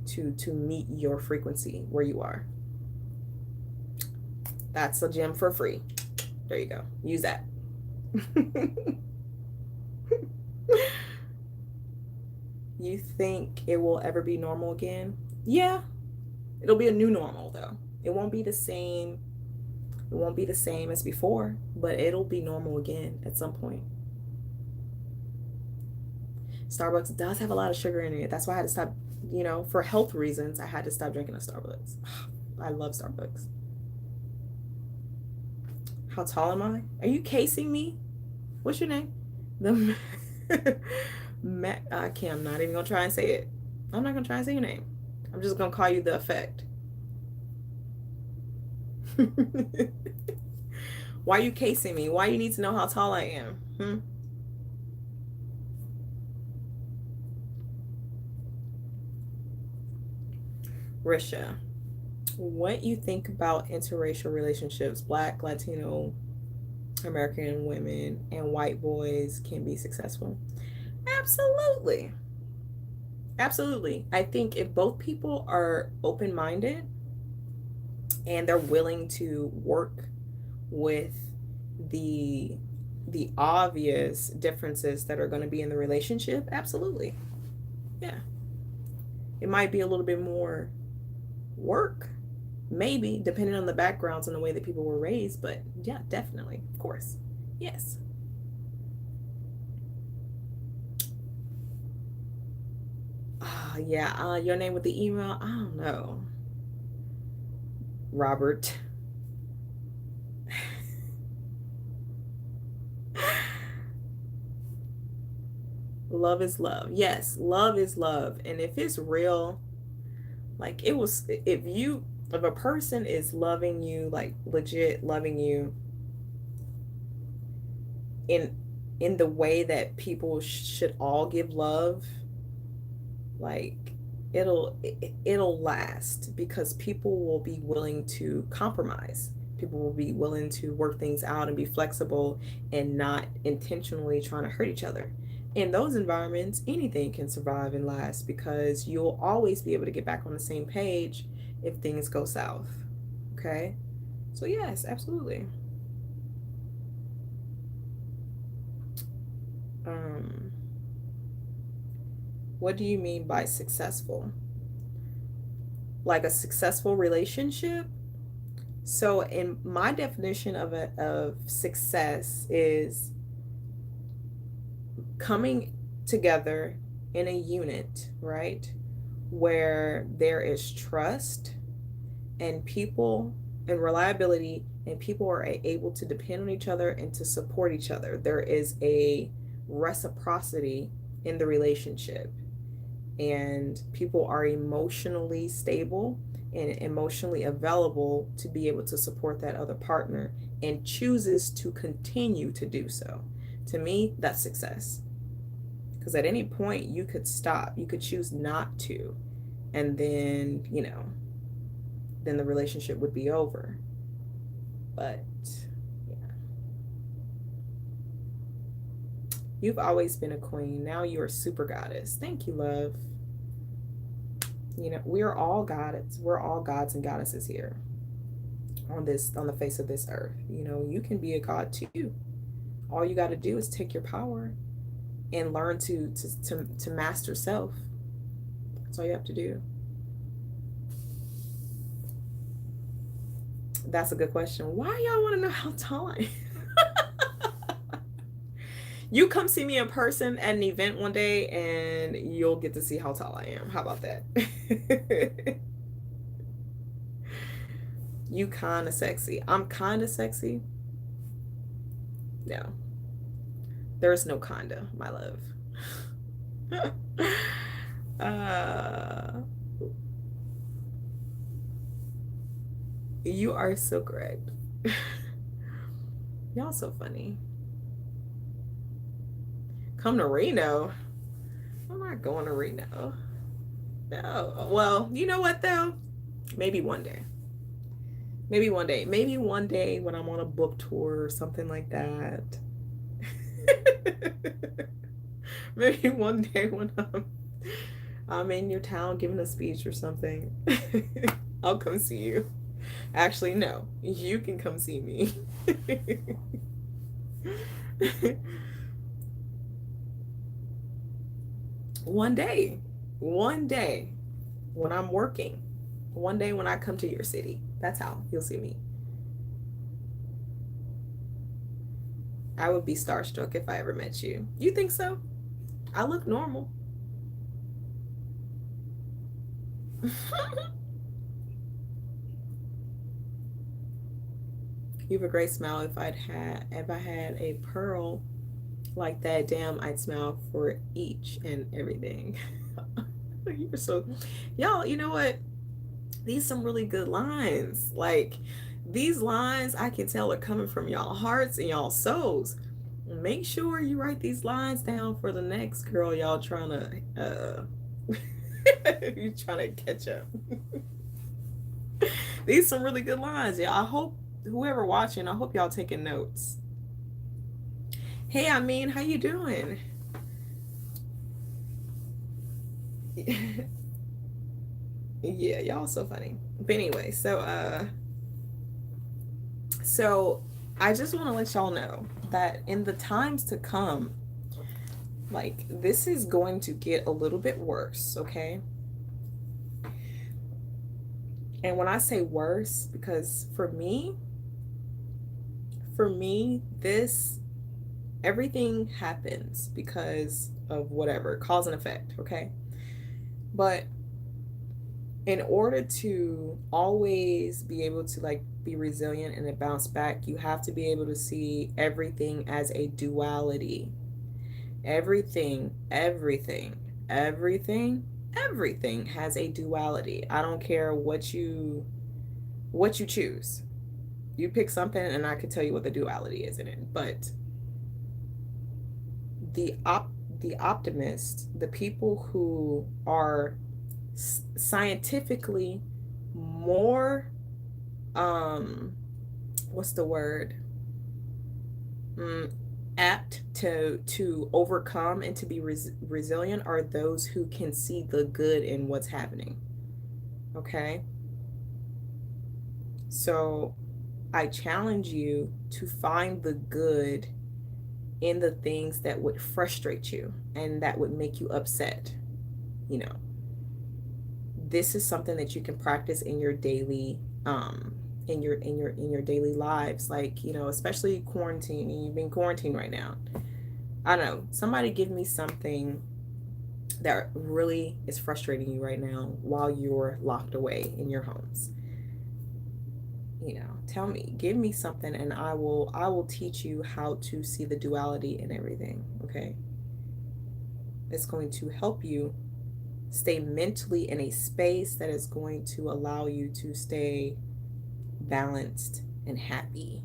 to meet your frequency where you are. That's a gem for free. There you go. Use that. You think it will ever be normal again? Yeah, it'll be a new normal though. It won't be the same. It won't be the same as before, but it'll be normal again at some point. Starbucks does have a lot of sugar in it. That's why I had to stop, for health reasons, I had to stop drinking at Starbucks. I love Starbucks. How tall am I? Are you casing me? What's your name? The I can't. I'm not even gonna try and say it. I'm not gonna try and say your name. I'm just gonna call you the effect. Why are you casing me? Why you need to know how tall I am? Risha, what you think about interracial relationships, Black, Latino, American women, and white boys can be successful? Absolutely. Absolutely. I think if both people are open-minded and they're willing to work with the obvious differences that are going to be in the relationship, absolutely. Yeah. It might be a little bit more work, maybe, depending on the backgrounds and the way that people were raised, but yeah, definitely. Of course. Yes. Yeah, your name with the email, I don't know. Robert. Love is love. Yes, love is love. And if it's real, like if a person is loving you, like legit loving you in the way that people should all give love, like it'll last because people will be willing to compromise. People will be willing to work things out and be flexible and not intentionally trying to hurt each other. In those environments, anything can survive and last because you'll always be able to get back on the same page if things go south. Okay? So, yes, absolutely. What do you mean by successful? Like a successful relationship? So, in my definition of success is coming together in a unit, right? where there is trust and people and reliability, and people are able to depend on each other and to support each other. There is a reciprocity in the relationship, and people are emotionally stable and emotionally available to be able to support that other partner and chooses to continue to do so. To me, that's success. Because at any point you could stop, you could choose not to, and then, then the relationship would be over. But yeah, you've always been a queen. Now you're a super goddess. Thank you, love. We are all goddess. We're all gods and goddesses here on the face of this earth. You can be a god too. All you got to do is take your power and learn to master self. That's all you have to do. That's a good question. Why y'all want to know how tall I am? You come see me in person at an event one day and you'll get to see how tall I am. How about that? You kind of sexy. I'm kind of sexy. No. There's no kinda, my love. You are so correct. Y'all so funny. Come to Reno. I'm not going to Reno. No. Well, you know what though? Maybe one day. Maybe one day. Maybe one day when I'm on a book tour or something like that. Maybe one day when I'm in your town giving a speech or something. I'll come see you. Actually, no. You can come see me. One day when I'm working, one day when I come to your city, that's how you'll see me. I would be starstruck if I ever met you. You think so? I look normal. You have a great smile. If I had a pearl like that, damn, I'd smile for each and everything. You're so, y'all, you know what? These some really good lines. Like, these lines I can tell are coming from y'all hearts and y'all souls. Make sure you write these lines down for the next girl y'all trying to you trying to catch up. These some really good lines. Yeah, I hope whoever watching, I hope y'all taking notes. Hey, I mean, how you doing? Yeah, y'all so funny. But anyway, so I just want to let y'all know that in the times to come, like, this is going to get a little bit worse, okay? And when I say worse, because for me, this, everything happens because of whatever, cause and effect, okay? But in order to always be able to, like, be resilient and bounce back, you have to be able to see everything as a duality. Everything has a duality. I don't care what you choose. You pick something and I could tell you what the duality is in it. But the optimists, the people who are scientifically more what's the word, apt to overcome and to be resilient, are those who can see the good in what's happening. Okay, so I challenge you to find the good in the things that would frustrate you and that would make you upset. This is something that you can practice in your daily in your daily lives, like, especially quarantine. You've been quarantined right now. I don't know, somebody give me something that really is frustrating you right now while you're locked away in your homes? Tell me, give me something, and I will teach you how to see the duality in everything. Okay, it's going to help you stay mentally in a space that is going to allow you to stay balanced and happy.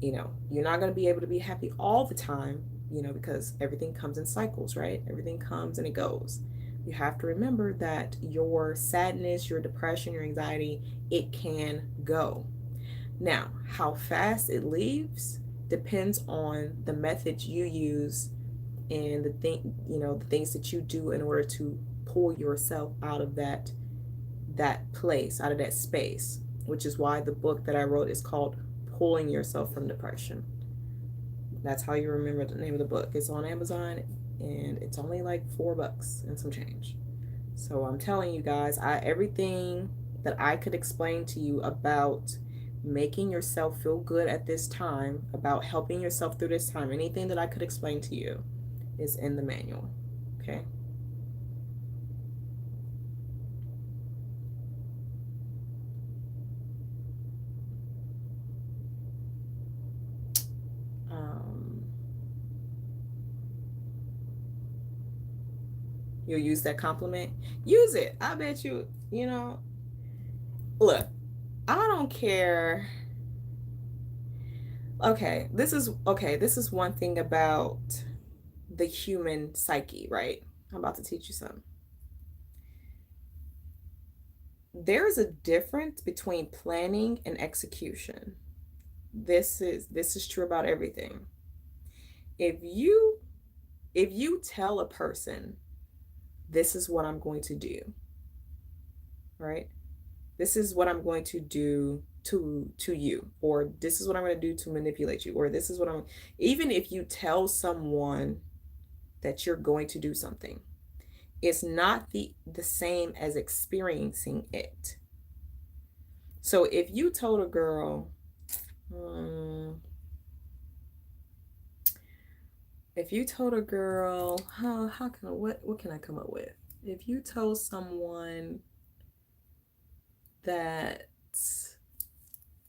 You're not going to be able to be happy all the time, because everything comes in cycles, right? Everything comes and it goes. You have to remember that your sadness, your depression, your anxiety, it can go. Now, how fast it leaves depends on the methods you use and the things that you do in order to pull yourself out of that place, out of that space, which is why the book that I wrote is called Pulling Yourself from Depression. That's how you remember the name of the book. It's on Amazon and it's only like $4 and some change. So I'm telling you guys, everything that I could explain to you about making yourself feel good at this time, about helping yourself through this time, anything that I could explain to you is in the manual. Okay? You'll use that compliment. Use it. I bet you, look, I don't care. This is one thing about the human psyche, right? I'm about to teach you something. There's a difference between planning and execution. This is true about everything. If you tell a person, this is what I'm going to do, right? This is what I'm going to do to you, or this is what I'm going to do to manipulate you, or this is what I'm, even if you tell someone that you're going to do something, it's not the same as experiencing it. So if you told a girl, how can what can I come up with? If you told someone that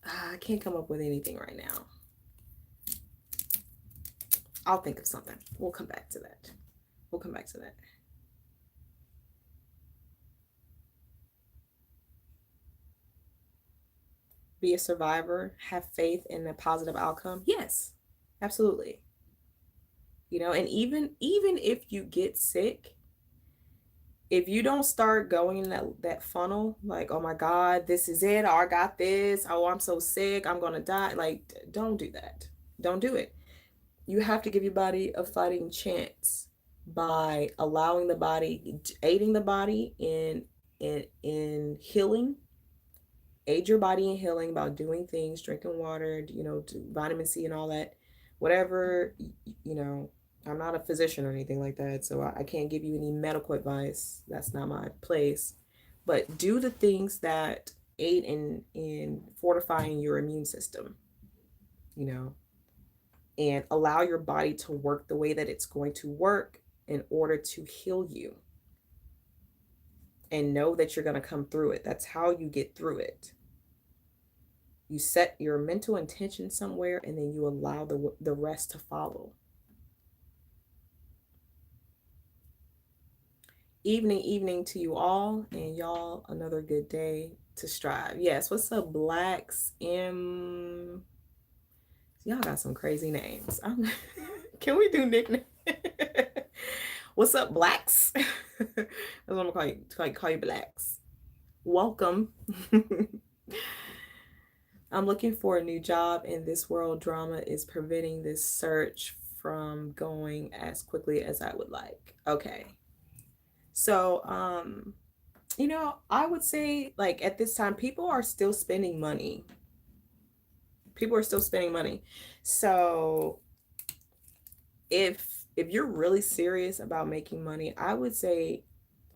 I can't come up with anything right now. I'll think of something. We'll come back to that. Be a survivor, have faith in a positive outcome. Yes, absolutely. And even if you get sick, if you don't start going in that funnel, like, oh my God, this is it, oh, I got this, oh, I'm so sick, I'm gonna die, like, don't do that. Don't do it. You have to give your body a fighting chance by allowing the body, aiding the body in healing. Aid your body in healing by doing things, drinking water, vitamin C and all that, whatever. I'm not a physician or anything like that, so I can't give you any medical advice. That's not my place. But do the things that aid in fortifying your immune system, and allow your body to work the way that it's going to work in order to heal you. And know that you're going to come through it. That's how you get through it. You set your mental intention somewhere, and then you allow the rest to follow. Evening to you all, and y'all, another good day to strive. Yes, what's up, Blacks? Y'all got some crazy names. Can we do nicknames? What's up, Blacks? That's what I'm gonna call you Blacks. Welcome. I'm looking for a new job, and this world drama is preventing this search from going as quickly as I would like. Okay. So, I would say, like, at this time, people are still spending money. So if you're really serious about making money, I would say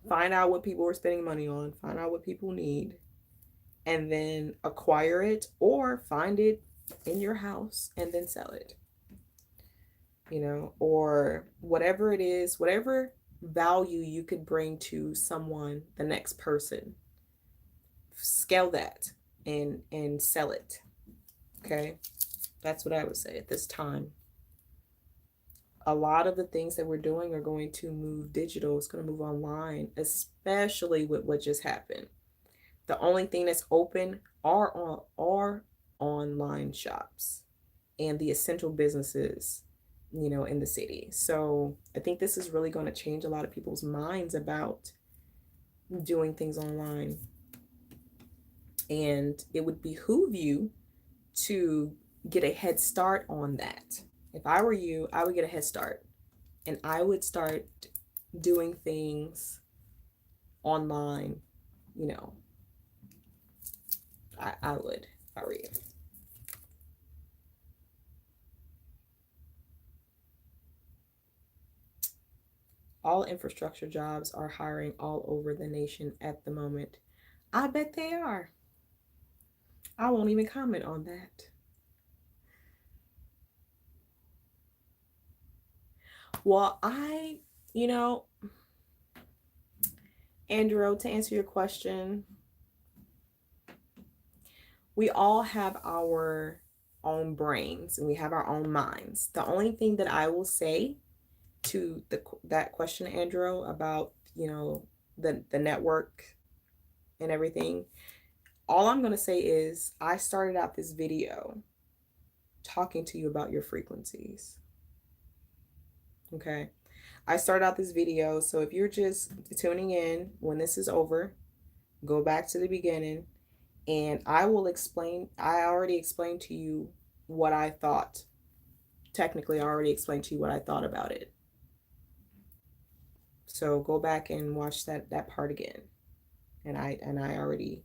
find out what people are spending money on, find out what people need, and then acquire it, or find it in your house and then sell it. Or whatever it is, whatever value you could bring to someone, the next person. Scale that and sell it. Okay? That's what I would say at this time. A lot of the things that we're doing are going to move digital. It's going to move online, especially with what just happened. The only thing that's open are online shops and the essential businesses, in the city. So I think this is really going to change a lot of people's minds about doing things online. And it would behoove you to get a head start on that. If I were you, I would get a head start and I would start doing things online. I would if I were you. All infrastructure jobs are hiring all over the nation at the moment. I bet they are. I won't even comment on that. Well, Andrew, to answer your question, we all have our own brains and we have our own minds. The only thing that I will say to that question, Andrew, about the network and everything, all I'm going to say is I started out this video talking to you about your frequencies. Okay, I started out this video, so if you're just tuning in, when this is over, go back to the beginning and I will explain. I already explained to you what I thought. Technically, I already explained to you what I thought about it. So go back and watch that part again. And I already,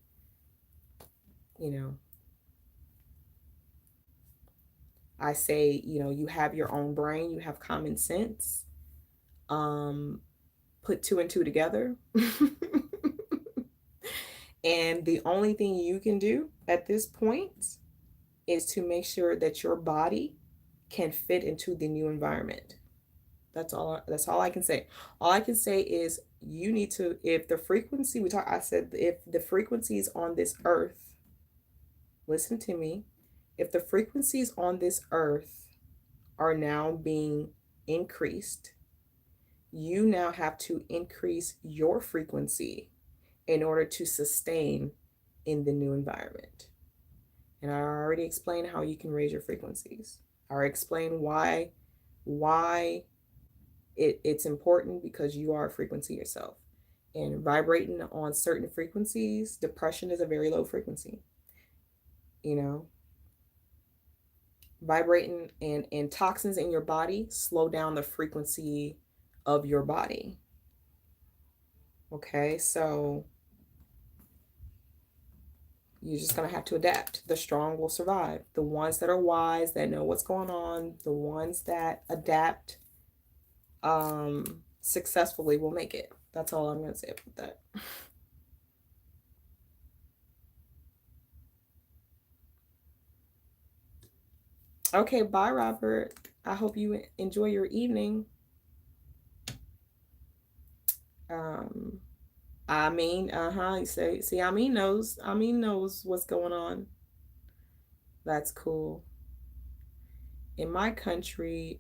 I say, you have your own brain, you have common sense. Put two and two together. And the only thing you can do at this point is to make sure that your body can fit into the new environment. That's all I can say. All I can say is you need to, if the frequency I said if the frequencies on this earth, listen to me, if the frequencies on this earth are now being increased, you now have to increase your frequency in order to sustain in the new environment. And I already explained how you can raise your frequencies. I already explained why it's important, because you are a frequency yourself. And vibrating on certain frequencies, depression is a very low frequency. Vibrating and toxins in your body slow down the frequency of your body. Okay, so you're just going to have to adapt. The strong will survive. The ones that are wise, that know what's going on, the ones that adapt successfully will make it. That's all I'm going to say about that. Okay, bye, Robert. I hope you enjoy your evening. You say, see, Amin knows what's going on. That's cool. In my country,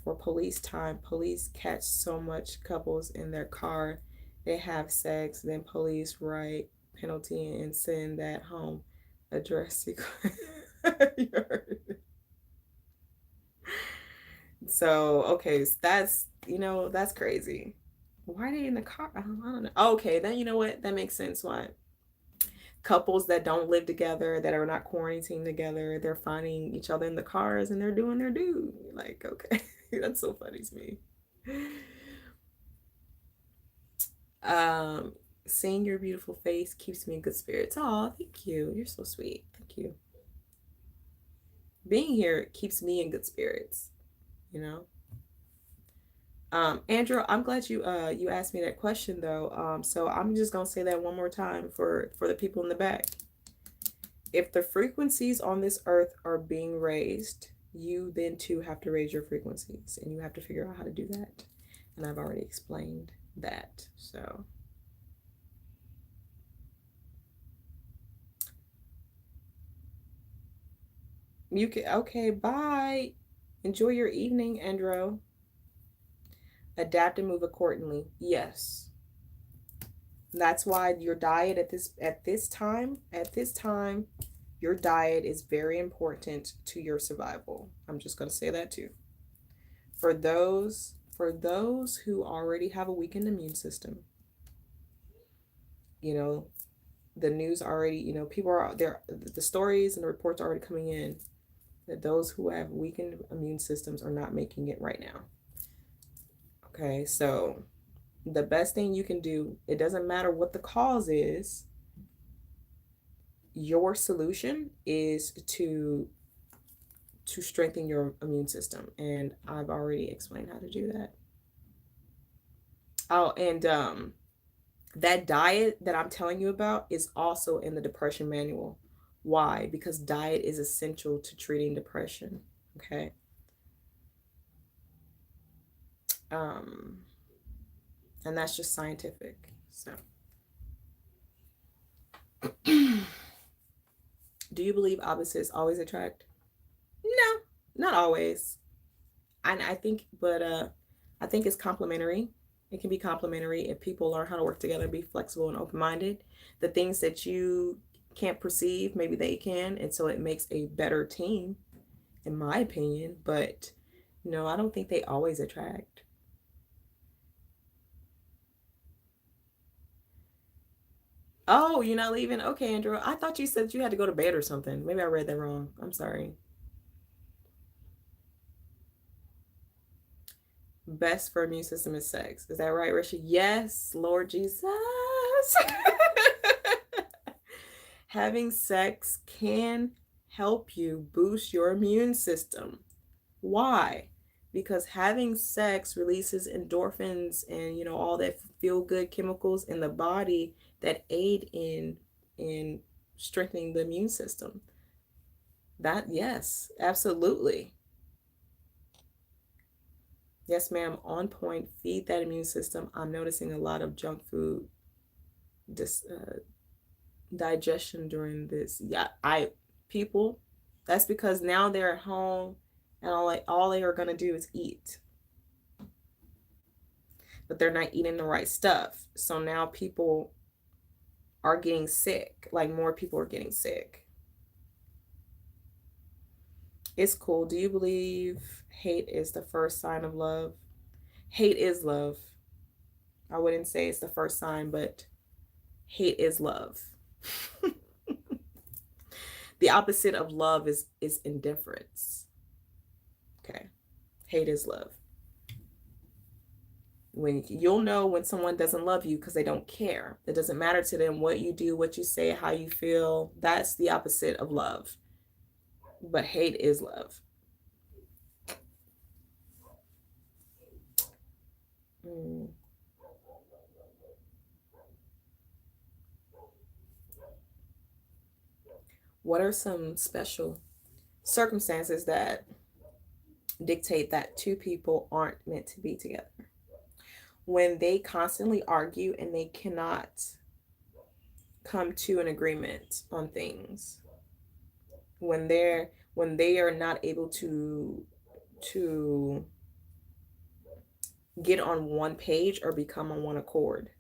for police time, police catch so much couples in their car, they have sex, then police write penalty and send that home address secret. So, okay, so that's crazy. Why are they in the car? I don't know. Okay, then you know what? That makes sense. Why? Couples that don't live together, that are not quarantined together, they're finding each other in the cars and they're doing their dude. Like, okay, that's so funny to me. Seeing your beautiful face keeps me in good spirits. Oh, thank you. You're so sweet. Thank you. Being here keeps me in good spirits. Andrew, I'm glad you asked me that question though. So I'm just gonna say that one more time for the people in the back. If the frequencies on this earth are being raised, you then too have to raise your frequencies, and you have to figure out how to do that. And I've already explained that. So you can, okay, bye. Enjoy your evening, Andro. Adapt and move accordingly. Yes. That's why your diet at this time, your diet is very important to your survival. I'm just going to say that too. For those who already have a weakened immune system, you know, the news already, people are out there, the stories and the reports are already coming in that those who have weakened immune systems are not making it right now. Okay, so the best thing you can do, it doesn't matter what the cause is, your solution is to strengthen your immune system, and I've already explained how to do that. Oh, and that diet that I'm telling you about is also in the depression manual. Why? Because diet is essential to treating depression. Okay. um and that's just scientific. So do you believe opposites always attract? No, not always. And I think it's complementary. It can be complementary if people learn how to work together, be flexible and open-minded. The things that you can't perceive, maybe they can, and so it makes a better team, in my opinion. But no, I don't think they always attract. Oh, you're not leaving? Okay, Andrew. I thought you said you had to go to bed or something. Maybe I read that wrong. I'm sorry. Best for immune system is sex. Is that right, Risha? Yes, Lord Jesus. Having sex can help you boost your immune system. Why? Because having sex releases endorphins and all that feel good chemicals in the body that aid in strengthening the immune system. That, yes, absolutely. Yes, ma'am. On point. Feed that immune system. I'm noticing a lot of junk food dis, digestion during this. Yeah, I people. That's because now they're at home, and all they are gonna do is eat, but they're not eating the right stuff. So now people are getting sick. Like, more people are getting sick. It's cool. Do you believe hate is the first sign of love? Hate is love. I wouldn't say it's the first sign, but hate is love. The opposite of love is indifference. Okay. Hate is love. When you'll know when someone doesn't love you because they don't care. It doesn't matter to them what you do, what you say, how you feel. That's the opposite of love. But hate is love. Mm. What are some special circumstances that dictate that two people aren't meant to be together? When they constantly argue and they cannot come to an agreement on things. When they are not able to get on one page or become on one accord.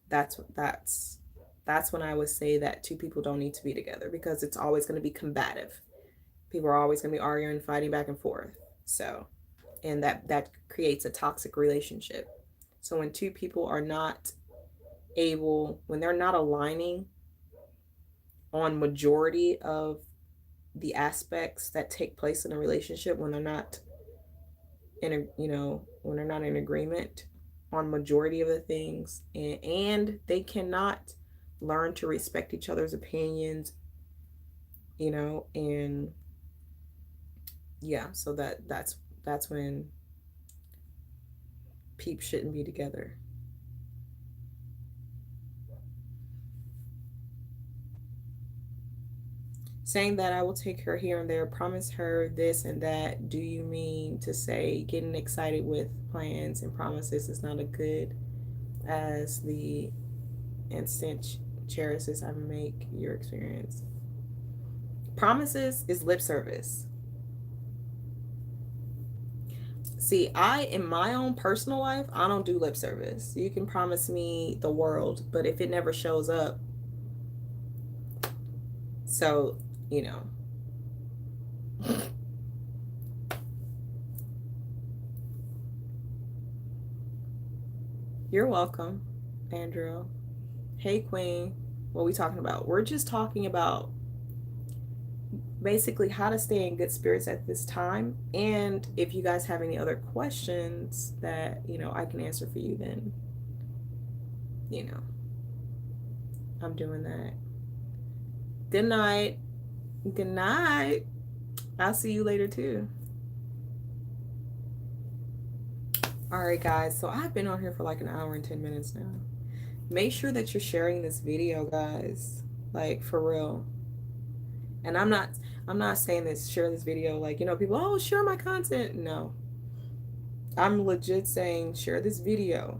That's when I would say that two people don't need to be together, because it's always going to be combative. People are always going to be arguing, fighting back and forth. So, and that creates a toxic relationship. So when two people are not when they're not aligning on majority of the aspects that take place in a relationship, when they're not when they're not in agreement on majority of the things, and they cannot learn to respect each other's opinions, and yeah, so that's when peeps shouldn't be together. Saying that I will take her here and there, promise her this and that. Do you mean to say getting excited with plans and promises is not as good as the instant cherishes I make your experience? Promises is lip service. See, in my own personal life, I don't do lip service. You can promise me the world, but if it never shows up, so, you know. You're welcome, Andrew. Hey, Queen. What are we talking about? We're just talking about basically how to stay in good spirits at this time. And if you guys have any other questions that, I can answer for you, then, I'm doing that. Good night. Good night. I'll see you later too. All right, guys. So I've been on here for like an hour and 10 minutes now. Make sure that you're sharing this video, guys. Like, for real. And I'm not saying this, share this video like, people, oh, share my content. No. I'm legit saying share this video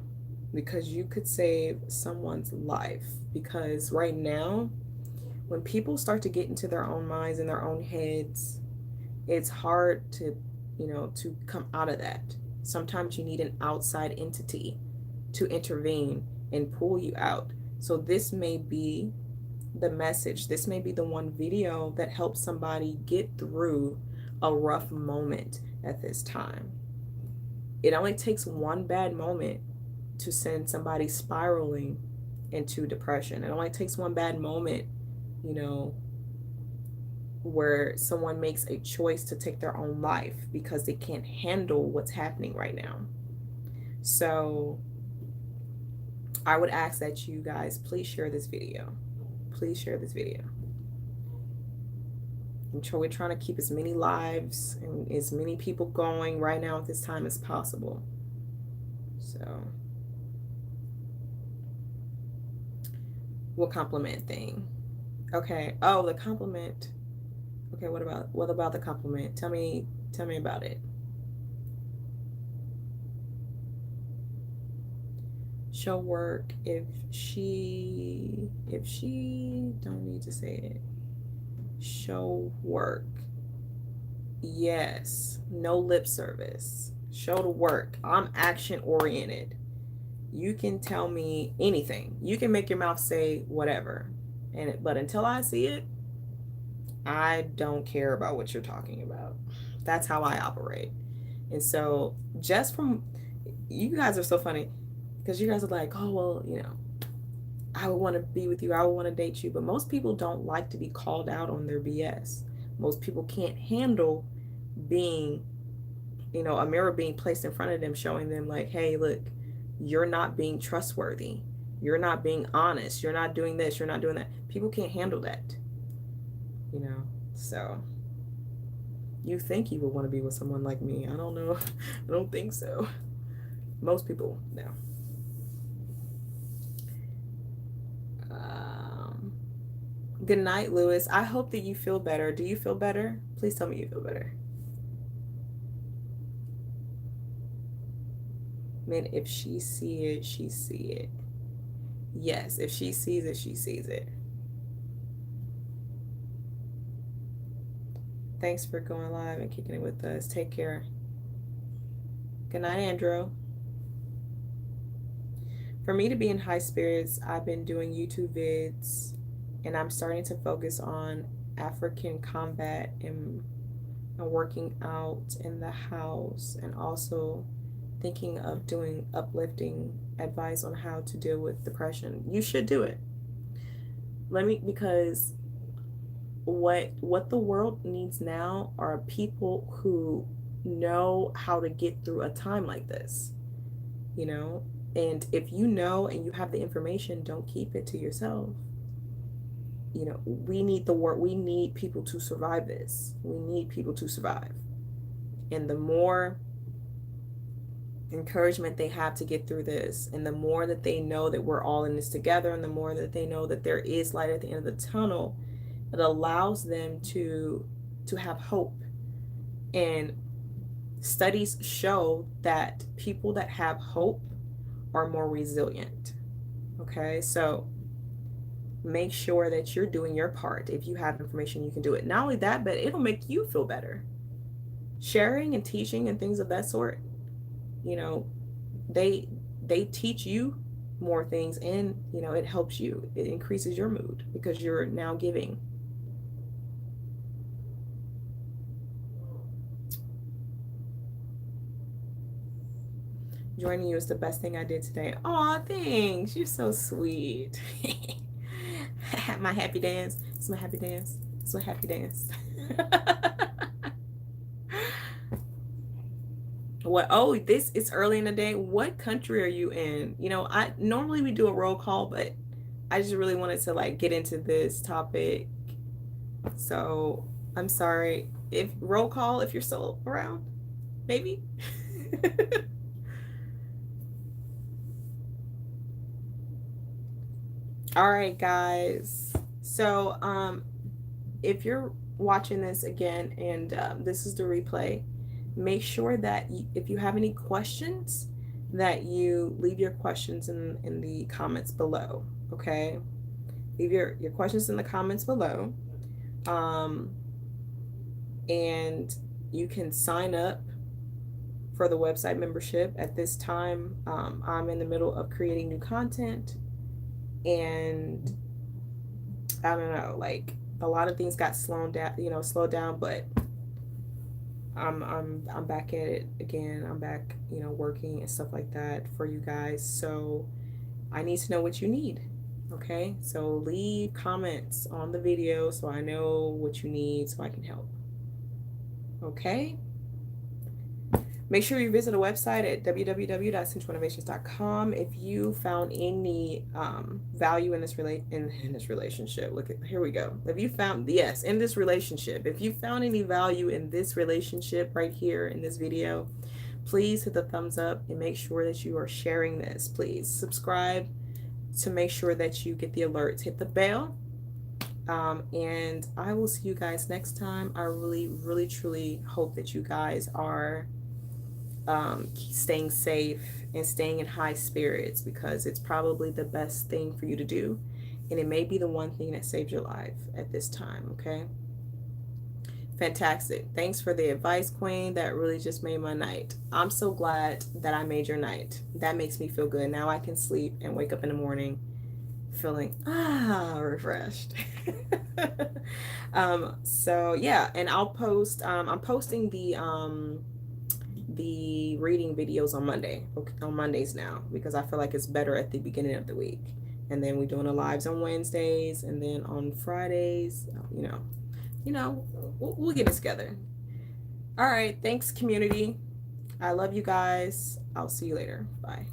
because you could save someone's life. Because right now, when people start to get into their own minds and their own heads, it's hard to, to come out of that. Sometimes you need an outside entity to intervene and pull you out. So this may be the message. This may be the one video that helps somebody get through a rough moment at this time. It only takes one bad moment to send somebody spiraling into depression. It only takes one bad moment, where someone makes a choice to take their own life because they can't handle what's happening right now. So I would ask that you guys please share this video. Please share this video. I'm sure we're trying to keep as many lives and as many people going right now at this time as possible. So, what compliment thing? Okay. Oh, the compliment. Okay, what about the compliment? Tell me about it. Show work if she don't need to say it. Show work. Yes. No lip service. Show the work. I'm action oriented. You can tell me anything. You can make your mouth say whatever. But until I see it, I don't care about what you're talking about. That's how I operate. And so just from, you guys are so funny because you guys are like, oh, well, I would want to be with you. I would want to date you. But most people don't like to be called out on their BS. Most people can't handle being, a mirror being placed in front of them, showing them like, hey, look, you're not being trustworthy. You're not being honest. You're not doing this. You're not doing that. People can't handle that. So you think you would want to be with someone like me. I don't know. I don't think so. Most people, no. Good night, Lewis. I hope that you feel better. Do you feel better? Please tell me you feel better. Man, if she see it, she see it. Yes, if she sees it, she sees it. Thanks for going live and kicking it with us. Take care. Good night, Andrew. For me to be in high spirits, I've been doing YouTube vids, and I'm starting to focus on African combat and working out in the house, and also thinking of doing uplifting advice on how to deal with depression. You should do it. Because what the world needs now are people who know how to get through a time like this, and if you know and you have the information, don't keep it to yourself. We need we need people to survive this. We need people to survive. And the more encouragement they have to get through this, and the more that they know that we're all in this together, and the more that they know that there is light at the end of the tunnel, It allows them to have hope. And studies show that people that have hope are more resilient. Okay, so make sure that you're doing your part. If you have information, you can do it. Not only that, but it'll make you feel better. Sharing and teaching and things of that sort, you know, they teach you more things, and it helps you. It increases your mood because you're now giving. Joining you is the best thing I did today. Aw, thanks. You're so sweet. My happy dance. It's my happy dance. It's my happy dance. What? Oh, this is early in the day. What country are you in? I normally we do a roll call, but I just really wanted to like get into this topic. So I'm sorry. If roll call, if you're still around, maybe. All right, guys. So, if you're watching this again and this is the replay, make sure that if you have any questions, that you leave your questions in the comments below. Okay, leave your questions in the comments below, and you can sign up for the website membership. At this time, I'm in the middle of creating new content, and I don't know, like a lot of things got slowed down, but I'm back at it again. I'm back, working and stuff like that for you guys. So I need to know what you need. Okay, so leave comments on the video so I know what you need so I can help. Okay. Make sure you visit the website at www.sensualinnovations.com. If you found any value in this relationship, here we go. If you found in this relationship, if you found any value in this relationship right here in this video, please hit the thumbs up and make sure that you are sharing this. Please subscribe to make sure that you get the alerts. Hit the bell. And I will see you guys next time. I really, really, truly hope that you guys are staying safe and staying in high spirits, because it's probably the best thing for you to do, and it may be the one thing that saves your life at this time. Okay, fantastic. Thanks for the advice, Queen. That really just made my night. I'm so glad that I made your night. That makes me feel good. Now I can sleep and wake up in the morning feeling refreshed. So yeah, and I'll post I'm posting the reading videos on Mondays now, because I feel like it's better at the beginning of the week, and then we're doing the lives on Wednesdays, and then on Fridays, we'll get it together. All right, thanks, community. I love you guys. I'll see you later. Bye.